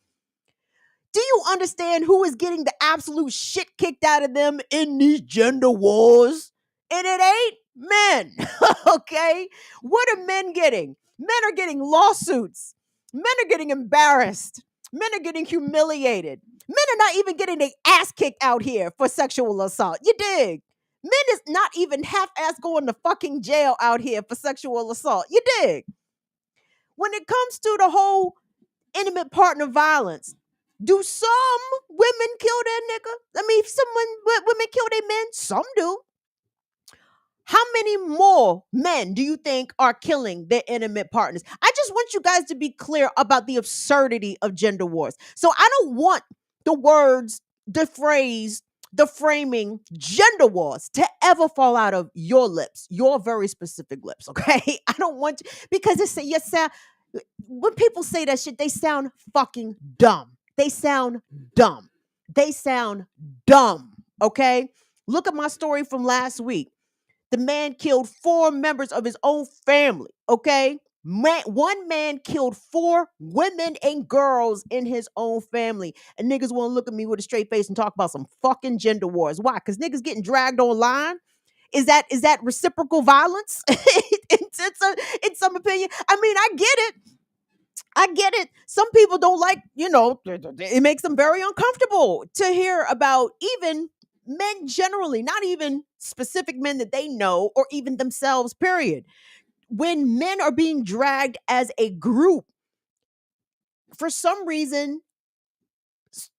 Do you understand who is getting the absolute shit kicked out of them in these gender wars? And it ain't men. Okay? What are men getting? Men are getting lawsuits. Men are getting embarrassed. Men are getting humiliated. Men are not even getting their ass kicked out here for sexual assault. You dig? Men is not even half-ass going to fucking jail out here for sexual assault. You dig? When it comes to the whole intimate partner violence, do some women kill their nigga? I mean, women kill their men. Some do. How many more men do you think are killing their intimate partners? I just want you guys to be clear about the absurdity of gender wars. So I don't want the words, the phrase, the framing gender wars to ever fall out of your lips, your very specific lips, okay? I don't want to, because when people say that shit, they sound fucking dumb. They sound dumb. They sound dumb, okay? Look at my story from last week. The man killed 4 members of his own family, okay? One man killed 4 women and girls in his own family. And niggas want to look at me with a straight face and talk about some fucking gender wars. Why? Because niggas getting dragged online? Is that reciprocal violence? In some opinion? I mean, I get it. Some people don't like, it makes them very uncomfortable to hear about even men generally, not even specific men that they know or even themselves, period. When men are being dragged as a group, for some reason,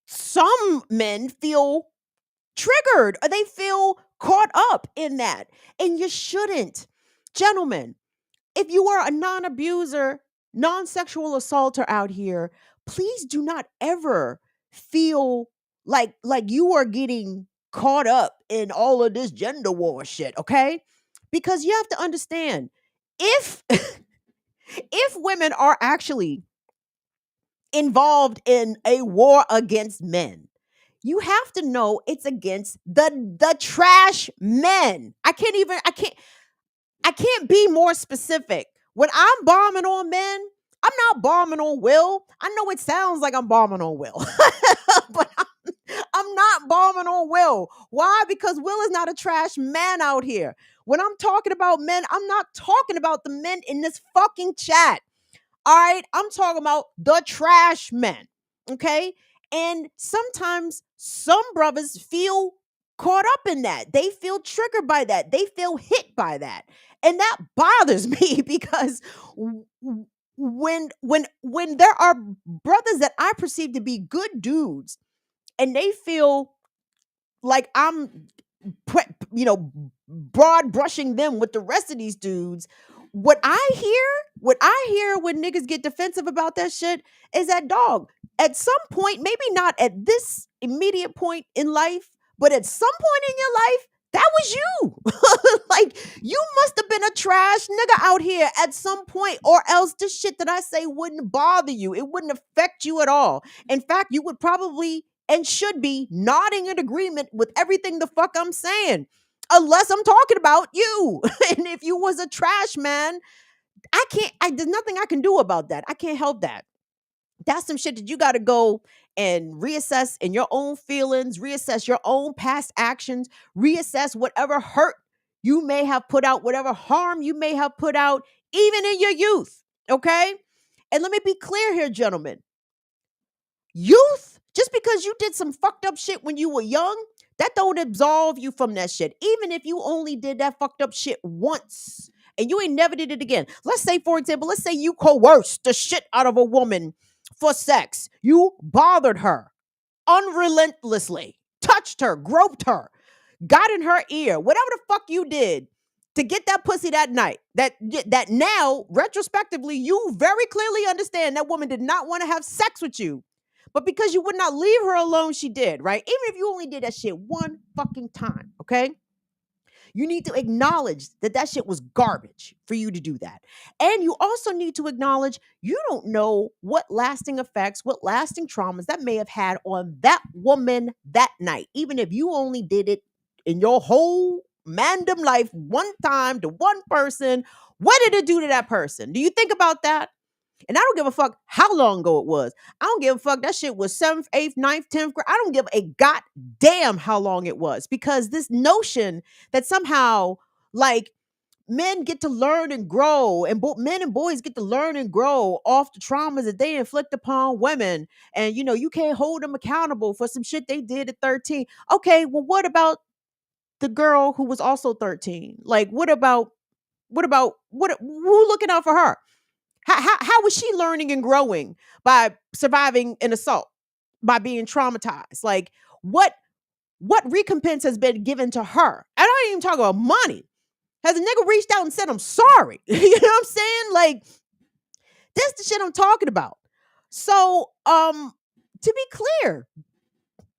some men feel triggered or they feel caught up in that. And you shouldn't. Gentlemen, if you are a non-abuser, non-sexual assaulter out here, please do not ever feel like you are getting caught up in all of this gender war shit, okay? Because you have to understand, if if women are actually involved in a war against men, you have to know it's against the trash men. I can't be more specific. When I'm bombing on men, I'm not bombing on Will. I know it sounds like I'm bombing on Will, but I'm not bombing on Will. Why? Because Will is not a trash man out here. When I'm talking about men, I'm not talking about the men in this fucking chat. All right? I'm talking about the trash men. Okay? And sometimes some brothers feel caught up in that. They feel triggered by that. They feel hit by that. And that bothers me because when there are brothers that I perceive to be good dudes and they feel like I'm broad brushing them with the rest of these dudes, what I hear when niggas get defensive about that shit is that, dog, at some point, maybe not at this immediate point in life, but at some point in your life, that was you. Like, you must have been a trash nigga out here at some point, or else this shit that I say wouldn't bother you. It wouldn't affect you at all. In fact, you would probably and should be nodding in agreement with everything the fuck I'm saying, unless I'm talking about you. And if you was a trash man, there's nothing I can do about that. I can't help that. That's some shit that you got to go and reassess in your own feelings, reassess your own past actions, reassess whatever hurt you may have put out, whatever harm you may have put out, even in your youth. Okay? And let me be clear here, gentlemen. Youth, just because you did some fucked up shit when you were young, that don't absolve you from that shit. Even if you only did that fucked up shit once and you ain't never did it again. Let's say, for example, you coerced the shit out of a woman for sex. You bothered her unrelentlessly, touched her, groped her, got in her ear, whatever the fuck you did to get that pussy that night, that now, retrospectively, you very clearly understand that woman did not want to have sex with you. But because you would not leave her alone, she did, right? Even if you only did that shit one fucking time, okay? You need to acknowledge that that shit was garbage for you to do that. And you also need to acknowledge you don't know what lasting effects, what lasting traumas that may have had on that woman that night, even if you only did it in your whole mandom life one time to one person. What did it do to that person? Do you think about that? And I don't give a fuck how long ago it was. I don't give a fuck. That shit was 7th, 8th, 9th, 10th grade. I don't give a goddamn how long it was, because this notion that somehow like men get to learn and grow, and men and boys get to learn and grow off the traumas that they inflict upon women. And, you know, you can't hold them accountable for some shit they did at 13. Okay, well, what about the girl who was also 13? Like, what who looking out for her? How was she learning and growing by surviving an assault, by being traumatized? Like, what recompense has been given to her? I don't even talk about money. Has a nigga reached out and said, I'm sorry? You know what I'm saying? Like, that's the shit I'm talking about. So, to be clear,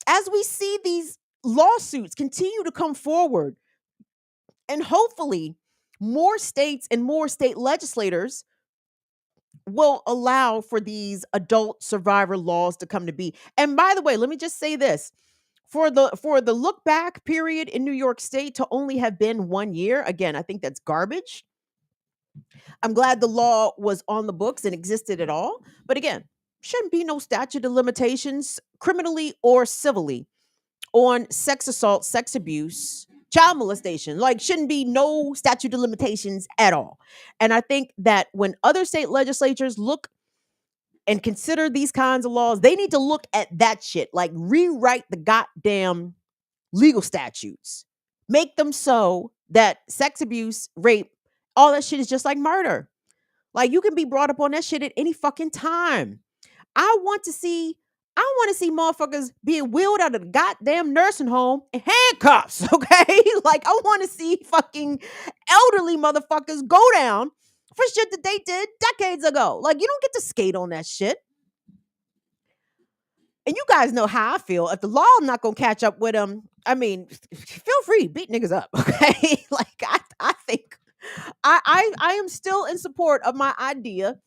as we see these lawsuits continue to come forward, and hopefully more states and more state legislators will allow for these adult survivor laws to come to be. And by the way, let me just say this. For the look back period in New York State to only have been 1 year, again, I think that's garbage. I'm glad the law was on the books and existed at all. But again, shouldn't be no statute of limitations, criminally or civilly, on sex assault, sex abuse, child molestation. Like, shouldn't be no statute of limitations at all. And I think that when other state legislatures look and consider these kinds of laws, they need to look at that shit. Like, rewrite the goddamn legal statutes. Make them so that sex abuse, rape, all that shit is just like murder. Like, you can be brought up on that shit at any fucking time. I want to see motherfuckers being wheeled out of the goddamn nursing home in handcuffs, okay? Like, I want to see fucking elderly motherfuckers go down for shit that they did decades ago. Like, you don't get to skate on that shit. And you guys know how I feel. If the law not gonna catch up with them, I mean, feel free, beat niggas up, okay? Like, I think I am still in support of my idea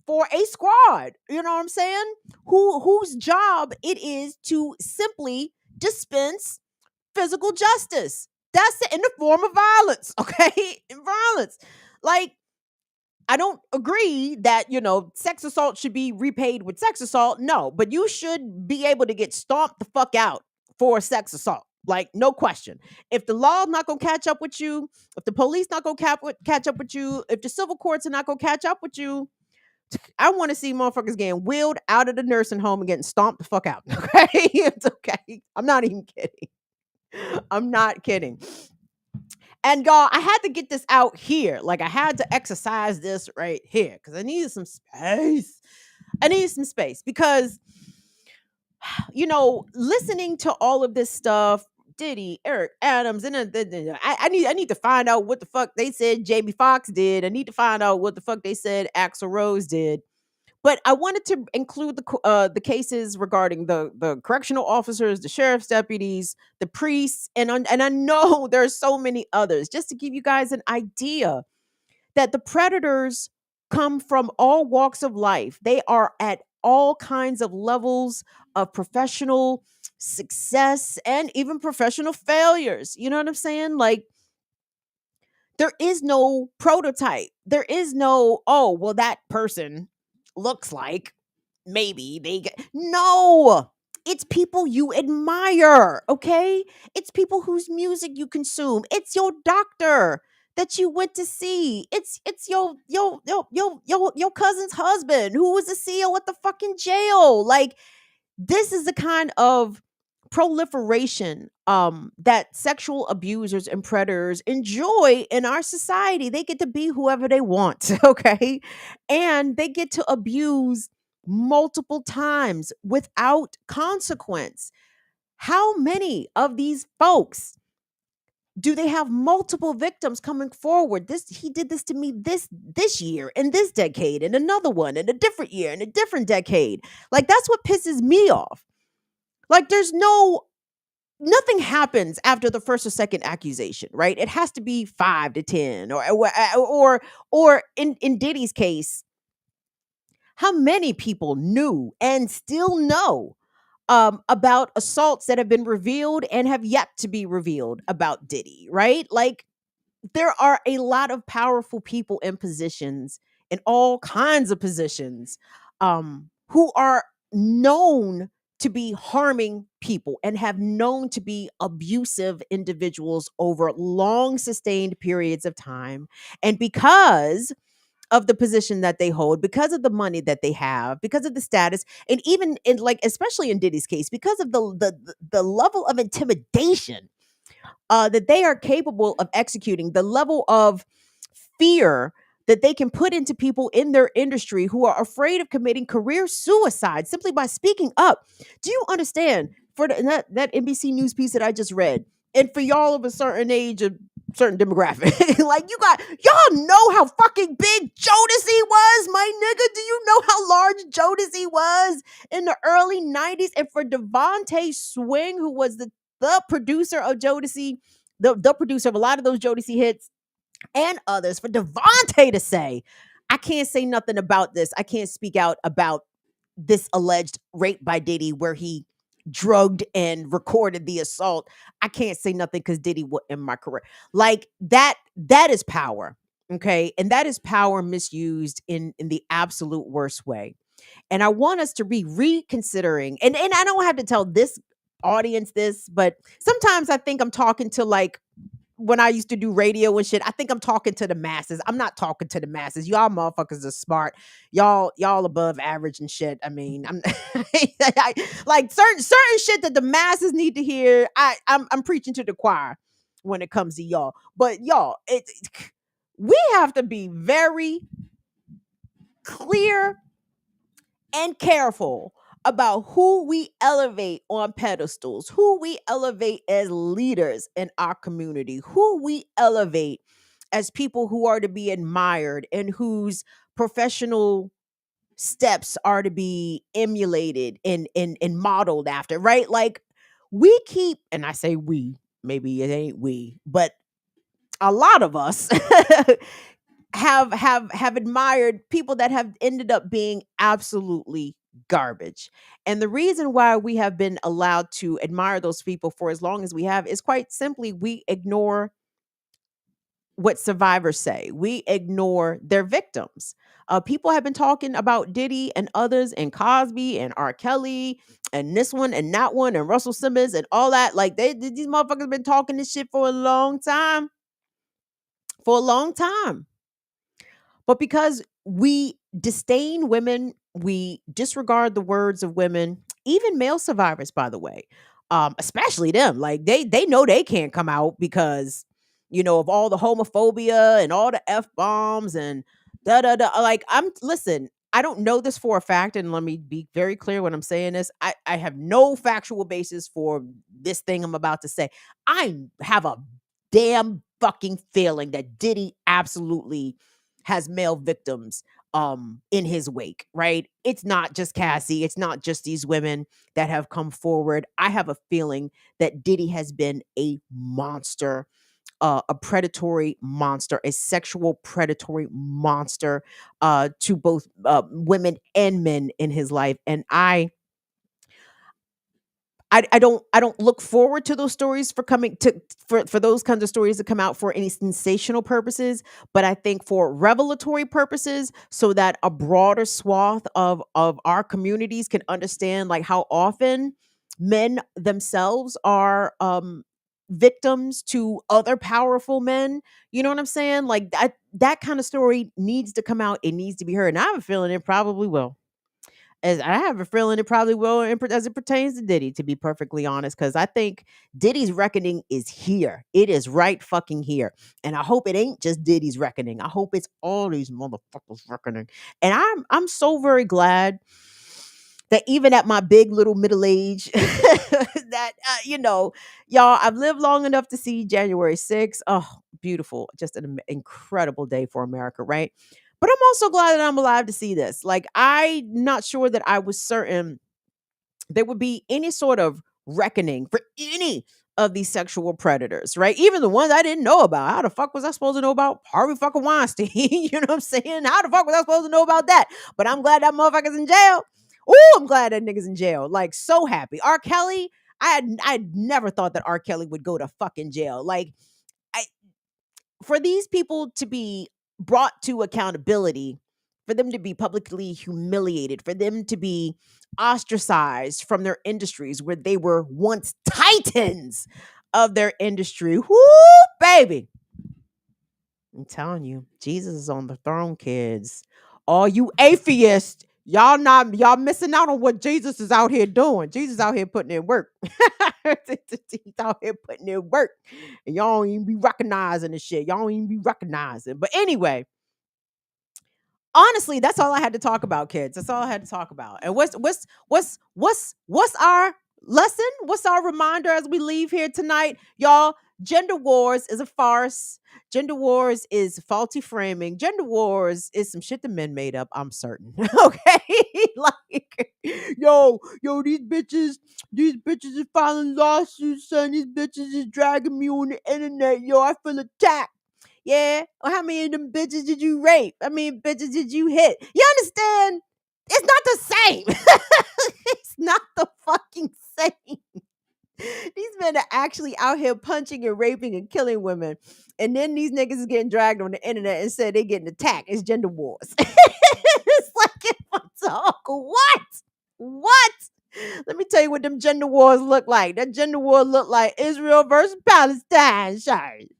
for a squad, you know what I'm saying? Whose job it is to simply dispense physical justice. That's it, in the form of violence, okay? Violence. Like, I don't agree that, you know, sex assault should be repaid with sex assault. No, but you should be able to get stomped the fuck out for sex assault. Like, no question. If the law not gonna catch up with you, if the police not gonna catch up with you, if the civil courts are not gonna catch up with you, I want to see motherfuckers getting wheeled out of the nursing home and getting stomped the fuck out. Okay? It's okay. I'm not even kidding. I'm not kidding. And y'all, I had to get this out here. Like, I had to exercise this right here because I needed some space. I needed some space because, you know, listening to all of this stuff, Diddy, Eric Adams, and I need to find out what the fuck they said Jamie Foxx did. I need to find out what the fuck they said Axl Rose did. But I wanted to include the cases regarding the correctional officers, the sheriff's deputies, the priests, and I know there's so many others, just to give you guys an idea that the predators come from all walks of life. They are at all kinds of levels of professional success and even professional failures. You know what I'm saying? Like, there is no prototype. There is no, oh, well, that person looks like maybe they get. No, it's people you admire, okay? It's people whose music you consume. It's your doctor that you went to see. It's your cousin's husband who was a CEO at the fucking jail. Like, this is the kind of proliferation that sexual abusers and predators enjoy in our society. They get to be whoever they want, okay? And they get to abuse multiple times without consequence. How many of these folks do they have multiple victims coming forward? He did this to me this year, in this decade, and another one in a different year, in a different decade. Like, that's what pisses me off. Like, there's no nothing happens after the first or second accusation, right? It has to be 5 to 10 or in Diddy's case, how many people knew and still know about assaults that have been revealed and have yet to be revealed about Diddy, right? Like, there are a lot of powerful people in positions, in all kinds of positions, who are known to be harming people and have known to be abusive individuals over long sustained periods of time. And because of the position that they hold, because of the money that they have, because of the status, and even in, like, especially in Diddy's case, because of the level of intimidation that they are capable of executing, the level of fear that they can put into people in their industry who are afraid of committing career suicide simply by speaking up. Do you understand? For that NBC News piece that I just read, and for y'all of a certain age, a certain demographic, like, y'all know how fucking big Jodeci was, my nigga. Do you know how large Jodeci was in the early 90s? And for Devontae Swing, who was the producer of Jodeci, the producer of a lot of those Jodeci hits and others, for Devontae to say, I can't say nothing about this. I can't speak out about this alleged rape by Diddy where he drugged and recorded the assault. I can't say nothing because Diddy will end my career. Like, that is power. Okay. And that is power misused in the absolute worst way. And I want us to be reconsidering, and I don't have to tell this audience this, but sometimes I think I'm talking to, like, when I used to do radio and shit, I think I'm talking to the masses. I'm not talking to the masses. Y'all motherfuckers are smart. Y'all above average and shit. I mean, I'm like certain shit that the masses need to hear. I'm preaching to the choir when it comes to y'all. But y'all, we have to be very clear and careful about who we elevate on pedestals, who we elevate as leaders in our community, who we elevate as people who are to be admired and whose professional steps are to be emulated and modeled after, right? Like, we keep, and I say we, maybe it ain't we, but a lot of us have admired people that have ended up being absolutely garbage. And the reason why we have been allowed to admire those people for as long as we have is quite simply we ignore what survivors say. We ignore their victims. People have been talking about Diddy and others and Cosby and R. Kelly and this one and that one and Russell Simmons and all that. Like, these motherfuckers been talking this shit for a long time. For a long time. But because we disdain women, we disregard the words of women, even male survivors, by the way, especially them. Like, they know they can't come out because, of all the homophobia and all the F-bombs and da da da. Like, listen, I don't know this for a fact, and let me be very clear when I'm saying this. I have no factual basis for this thing I'm about to say. I have a damn fucking feeling that Diddy absolutely has male victims in his wake, right? It's not just Cassie, it's not just these women that have come forward. I have a feeling that Diddy has been a monster, a predatory monster, a sexual predatory monster to both women and men in his life. And I don't look forward to those stories for those kinds of stories to come out for any sensational purposes, but I think for revelatory purposes, so that a broader swath of our communities can understand, like, how often men themselves are victims to other powerful men. You know what I'm saying? Like, that kind of story needs to come out. It needs to be heard. And I have a feeling it probably will. As I have a feeling it probably will, as it pertains to Diddy, to be perfectly honest, because I think Diddy's reckoning is here. It is right fucking here. And I hope it ain't just Diddy's reckoning. I hope it's all these motherfuckers reckoning. And I'm so very glad that even at my big little middle age, that, y'all, I've lived long enough to see January 6th. Oh, beautiful. Just an incredible day for America, right? But I'm also glad that I'm alive to see this. Like, I'm not sure that I was certain there would be any sort of reckoning for any of these sexual predators, right? Even the ones I didn't know about. How the fuck was I supposed to know about Harvey fucking Weinstein? You know what I'm saying? How the fuck was I supposed to know about that? But I'm glad that motherfucker's in jail. Ooh, I'm glad that nigga's in jail. Like, so happy. R. Kelly, I'd never thought that R. Kelly would go to fucking jail. Like, for these people to be brought to accountability, for them to be publicly humiliated, for them to be ostracized from their industries where they were once titans of their industry. Whoo, baby. I'm telling you, Jesus is on the throne, kids. All you atheists, y'all missing out on what Jesus is out here doing. Jesus out here putting in work. He's out here putting in work. And y'all don't even be recognizing the shit. Y'all don't even be recognizing. But anyway, honestly, that's all I had to talk about, kids. That's all I had to talk about. And what's our lesson? What's our reminder as we leave here tonight? Y'all, gender wars is a farce. Gender wars is faulty framing. Gender wars is some shit the men made up, I'm certain. Okay? Like, yo, these bitches is filing lawsuits, son. These bitches is dragging me on the internet. Yo, I feel attacked. Yeah. Well, how many of them bitches did you rape? I mean, bitches did you hit? You understand? It's not the same. It's not the fucking same. These men are actually out here punching and raping and killing women. And then these niggas is getting dragged on the internet and said they're getting attacked. It's gender wars. It's like, what? Let me tell you what them gender wars look like. That gender war look like Israel versus Palestine. Sorry.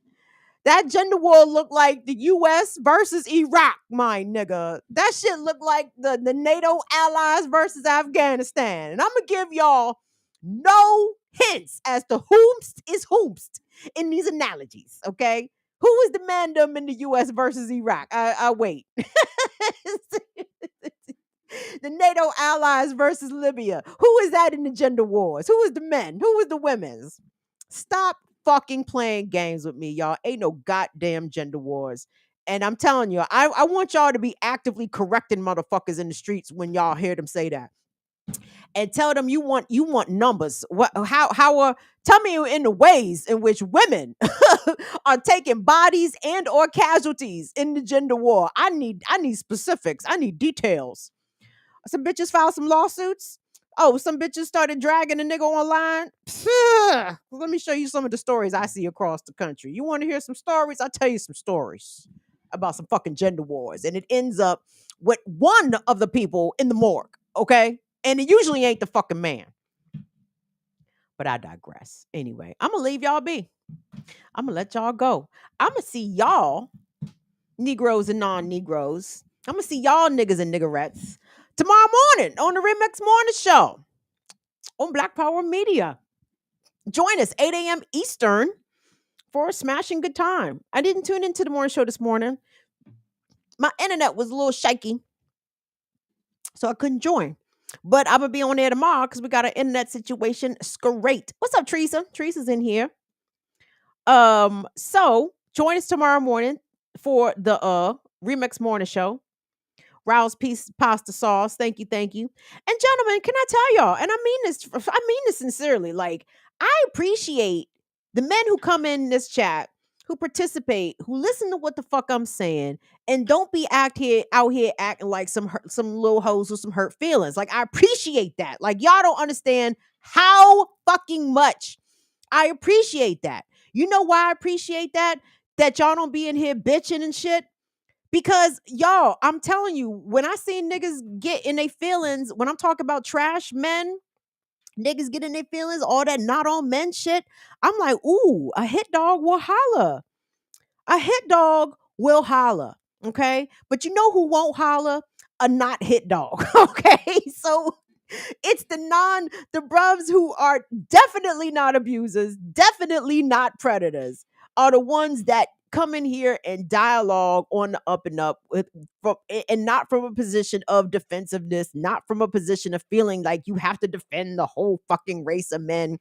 That gender war looked like the U.S. versus Iraq, my nigga. That shit looked like the NATO allies versus Afghanistan. And I'm going to give y'all no hints as to whomst is whomst in these analogies, okay? Who is the mandem in the U.S. versus Iraq? I wait. The NATO allies versus Libya. Who is that in the gender wars? Who is the men? Who is the women's? Stop fucking playing games with me, y'all. Ain't no goddamn gender wars. And I'm telling you, I want y'all to be actively correcting motherfuckers in the streets when y'all hear them say that. And tell them you want numbers. Tell me in the ways in which women are taking bodies and or casualties in the gender war. I need specifics. I need details. Some bitches filed some lawsuits. Oh, some bitches started dragging a nigga online. Let me show you some of the stories I see across the country. You want to hear some stories? I'll tell you some stories about some fucking gender wars. And it ends up with one of the people in the morgue, okay? And it usually ain't the fucking man. But I digress. Anyway, I'm going to leave y'all be. I'm going to let y'all go. I'm going to see y'all, Negroes and non-Negroes. I'm going to see y'all niggas and niggerettes tomorrow morning on the Remix Morning Show on Black Power Media. Join us 8 a.m. Eastern for a smashing good time. I didn't tune into the morning show this morning. My internet was a little shaky, so I couldn't join. But I'm going to be on there tomorrow because we got an internet situation. Great. What's up, Teresa? Teresa's in here. So join us tomorrow morning for the Remix Morning Show. Rouse Peace Pasta Sauce. Thank you. And gentlemen, can I tell y'all, and I mean this sincerely, like, I appreciate the men who come in this chat, who participate, who listen to what the fuck I'm saying, and don't be out here acting like some little hoes with some hurt feelings. Like, I appreciate that. Like, y'all don't understand how fucking much I appreciate that. You know why I appreciate that? That y'all don't be in here bitching and shit. Because y'all, I'm telling you, when I see niggas get in their feelings, when I'm talking about trash men, niggas get in their feelings, all that not on men shit, I'm like, ooh, a hit dog will holler. A hit dog will holler, okay? But you know who won't holler? A not hit dog, okay? So it's the bruvs who are definitely not abusers, definitely not predators, are the ones that come in here and dialogue on the up and up and not from a position of defensiveness, not from a position of feeling like you have to defend the whole fucking race of men.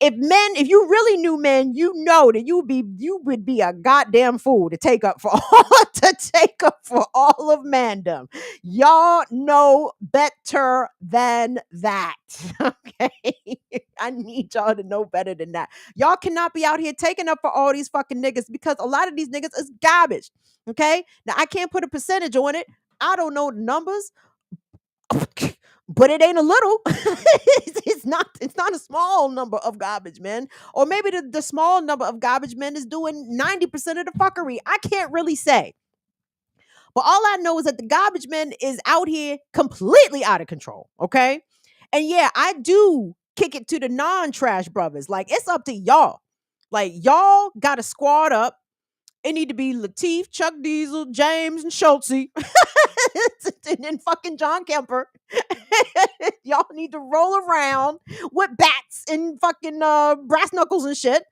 if you really knew men, you know that you would be a goddamn fool to take up for all of mandom. Y'all know better than that. Okay. I need y'all to know better than that. Y'all cannot be out here taking up for all these fucking niggas because a lot of these niggas is garbage. Okay. Now I can't put a percentage on it. I don't know the numbers, but it ain't a little. It's not a small number of garbage men. Or maybe the small number of garbage men is doing 90% of the fuckery. I can't really say. But all I know is that the garbage men is out here completely out of control. Okay. And yeah, I do kick it to the non-trash brothers. Like, it's up to y'all. Like, y'all got to squad up. It need to be Lateef, Chuck Diesel, James, and Schultze. And then fucking John Kemper. Y'all need to roll around with bats and fucking brass knuckles and shit.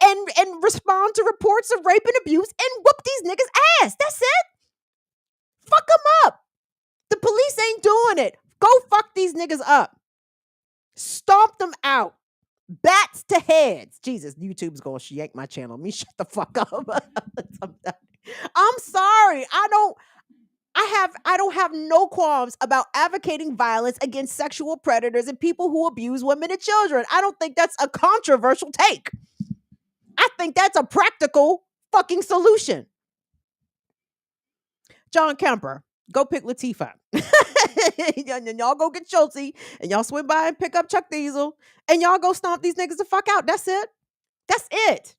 And respond to reports of rape and abuse and whoop these niggas' ass. That's it. Fuck them up. The police ain't doing it. Go fuck these niggas up. Stomp them out. Bats to heads. Jesus, YouTube's gonna yank my channel. Me shut the fuck up. I'm sorry. I don't have no qualms about advocating violence against sexual predators and people who abuse women and children. I don't think that's a controversial take. I think that's a practical fucking solution. John Kemper, go pick Lateef up. And y'all go get Schultze, and y'all swing by and pick up Chuck Diesel, and y'all go stomp these niggas the fuck out. That's it. That's it.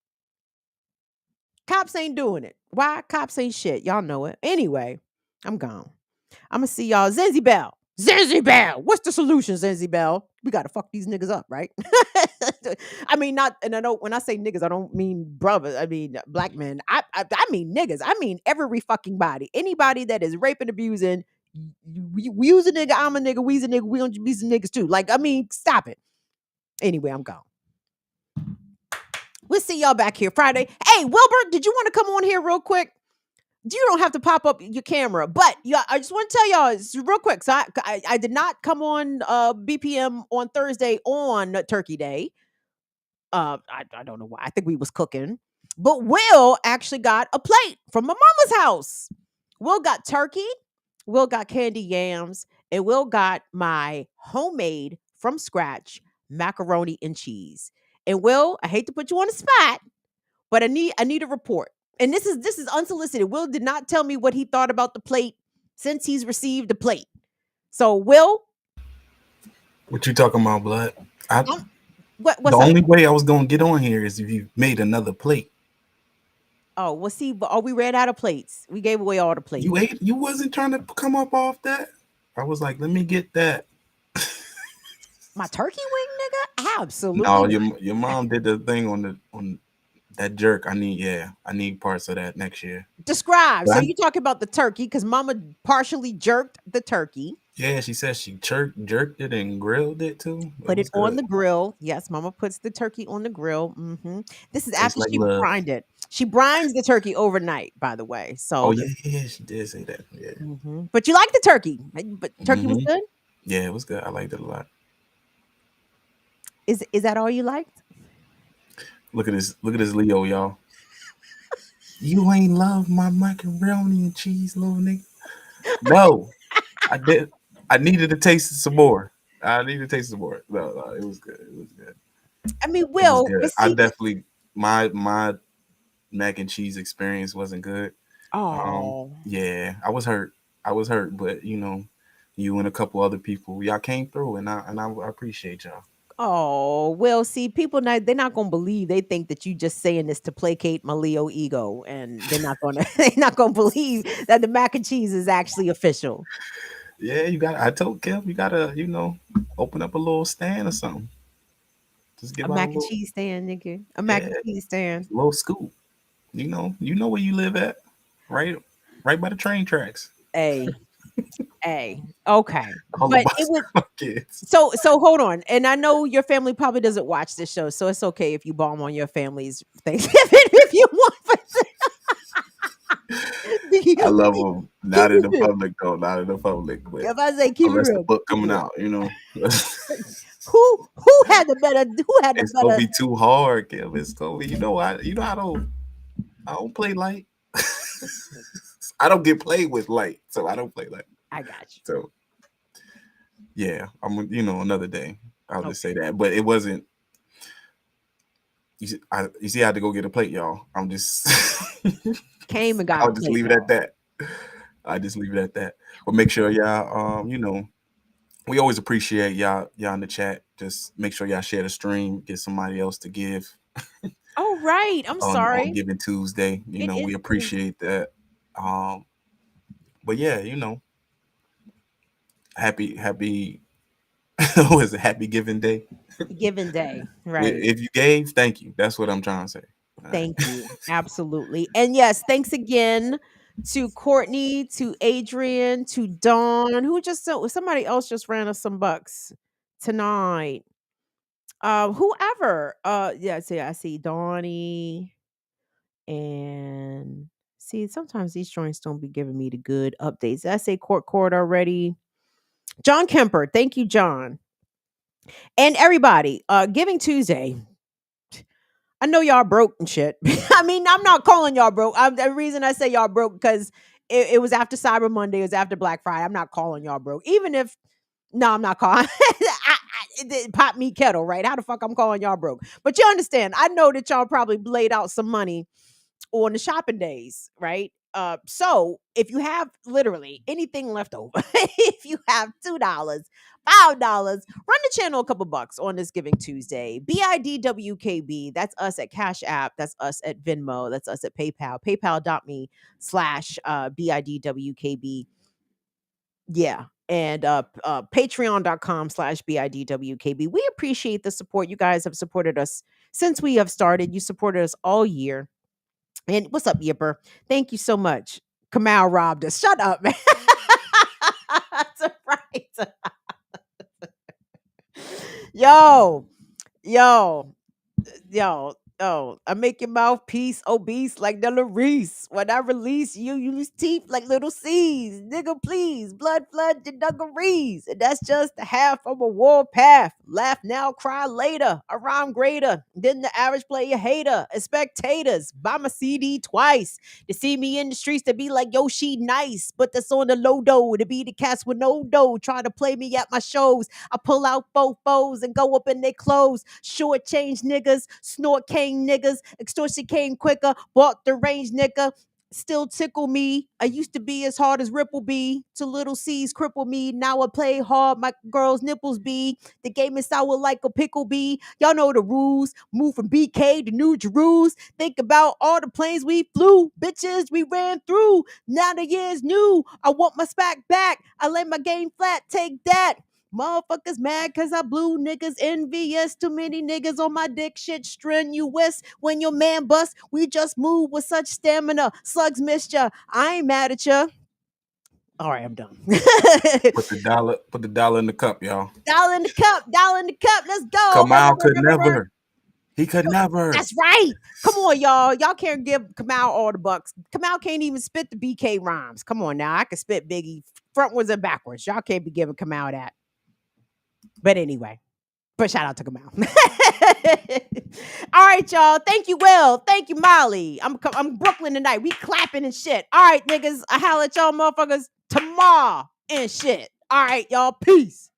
Cops ain't doing it. Why? Cops ain't shit. Y'all know it. Anyway, I'm gone. I'm gonna see y'all. Zenzi Bell. Zenzi Bell. What's the solution, Zenzi Bell? We gotta fuck these niggas up, right? I mean, not, and I know when I say niggas, I don't mean brothers. I mean black men. I mean niggas. I mean every fucking body. Anybody that is raping, abusing. We use a nigga, I'm a nigga, we's a nigga, we don't be some niggas too. Like, I mean, stop it. Anyway, I'm gone. We'll see y'all back here Friday. Hey, Wilbert, did you want to come on here real quick? You don't have to pop up your camera, but yeah, I just want to tell y'all it's real quick. So I did not come on BPM on Thursday on Turkey Day. I don't know why. I think we was cooking. But Will actually got a plate from my mama's house. Will got turkey. Will got candy yams, and Will got my homemade from scratch macaroni and cheese. And Will, I hate to put you on the spot, but I need a report. And this is unsolicited. Will did not tell me what he thought about the plate since he's received the plate. So Will, what you talking about, blood? what's the only way I was gonna get on here is if you made another plate. Oh, well, see, but we ran out of plates. We gave away all the plates. You wasn't trying to come up off that. I was like, let me get that. My turkey wing, nigga? Absolutely. No, your mom did the thing on that jerk. I need parts of that next year. Describe. So you talking about the turkey because mama partially jerked the turkey. Yeah, she said she jerked it and grilled it too. Put it on the grill. Yes, mama puts the turkey on the grill. Mm-hmm. This is after she brined it. She brines the turkey overnight, by the way. So yeah, she did say that. Yeah. Mm-hmm. But you like the turkey. But turkey was good? Yeah, it was good. I liked it a lot. Is that all you liked? Look at this Leo, y'all. You ain't love my macaroni and cheese, little nigga. No, I did. I needed to taste some more. No, it was good. It was good. I mean, Will, I definitely my mac and cheese experience wasn't good. Oh, yeah, I was hurt, but you and a couple other people, y'all came through, and I appreciate y'all. Oh, well, see, people they're not gonna believe. They think that you just saying this to placate my Leo ego, and they're not gonna believe that the mac and cheese is actually official. Yeah, I told Kev, you gotta, open up a little stand or something. Just give a mac and cheese stand, nigga. A mac and cheese stand. A little scoop. You know where you live at, right by the train tracks. Hey, okay. But it was so hold on. And I know your family probably doesn't watch this show, so it's okay if you bomb on your family's Thanksgiving if you want. I love them. Not in the public though. Not in the public. But if I say keep it real, the book coming out, Who had the better? Who had the It's gonna better? be too hard, Kim. It's gonna be. I don't play light. I don't get played with light, so I don't play light. I got you. So yeah, I'm another day. I'll just say that. But it wasn't. You see, I had to go get a plate, y'all. I'm just Came and got. I'll just leave it at that. I just leave it at that. But make sure y'all, we always appreciate y'all in the chat. Just make sure y'all share the stream, get somebody else to give. Oh, right. I'm sorry. On Giving Tuesday, we appreciate that. But yeah, happy was it Happy Giving Day? Giving Day, right. If you gave, thank you. That's what I'm trying to say. Thank you. Absolutely. And yes, thanks again to Courtney, to Adrian, to Dawn, who somebody else just ran us some bucks tonight. Whoever. I see Donnie, and see, sometimes these joints don't be giving me the good updates. Did I say court already? John Kemper, thank you, John. And everybody, Giving Tuesday. I know y'all broke and shit. I mean, I'm not calling y'all broke. The reason I say y'all broke because it was after Cyber Monday, it was after Black Friday. I'm not calling y'all broke. I'm not calling. Pot me kettle, right? How the fuck I'm calling y'all broke? But you understand, I know that y'all probably laid out some money on the shopping days, right? So if you have literally anything left over, if you have $2, $5, run the channel a couple bucks on this Giving Tuesday. BIDWKB, that's us at Cash App, that's us at Venmo, that's us at PayPal, paypal.me/BIDWKB. Yeah. And patreon.com/BIDWKB. We appreciate the support. You guys have supported us since we have started. You supported us all year. And what's up, Yipper? Thank you so much. Kamal robbed us. Shut up, man. That's right. Yo. I make your mouthpiece obese like the Reese. When I release, you use teeth like little C's. Nigga, please, blood flood your dungarees. And that's just the half of a warpath. Laugh now, cry later. A rhyme greater than the average player hater. And spectators buy my CD twice to see me in the streets to be like, yo, she nice. But that's on the low dough to be the cats with no dough. Try to play me at my shows. I pull out fofos and go up in their clothes. Short change niggas, snort cane niggas, extortion came quicker, bought the range nigga. Still tickle me. I used to be as hard as Ripple B. To little C's cripple me. Now I play hard. My girl's nipples be. The game is sour like a pickle bee. Y'all know the rules. Move from BK to New Jerusalem. Think about all the planes we flew. Bitches we ran through. Now the year's new. I want my SPAC back. I lay my game flat. Take that. Motherfuckers mad cause I blew, niggas envious. Too many niggas on my dick, shit strenuous. When your man bust, we just move with such stamina. Slugs missed ya. I ain't mad at ya. All right, I'm done. Put the dollar in the cup, y'all. Dollar in the cup. Let's go. Kamal could never. He could never. That's right. Come on, y'all. Y'all can't give Kamal all the bucks. Kamal can't even spit the BK rhymes. Come on now. I can spit Biggie frontwards and backwards. Y'all can't be giving Kamal that. But anyway, shout out to Kamal. All right, y'all. Thank you, Will. Thank you, Molly. I'm Brooklyn tonight. We clapping and shit. All right, niggas. I holla at y'all motherfuckers tomorrow and shit. All right, y'all. Peace.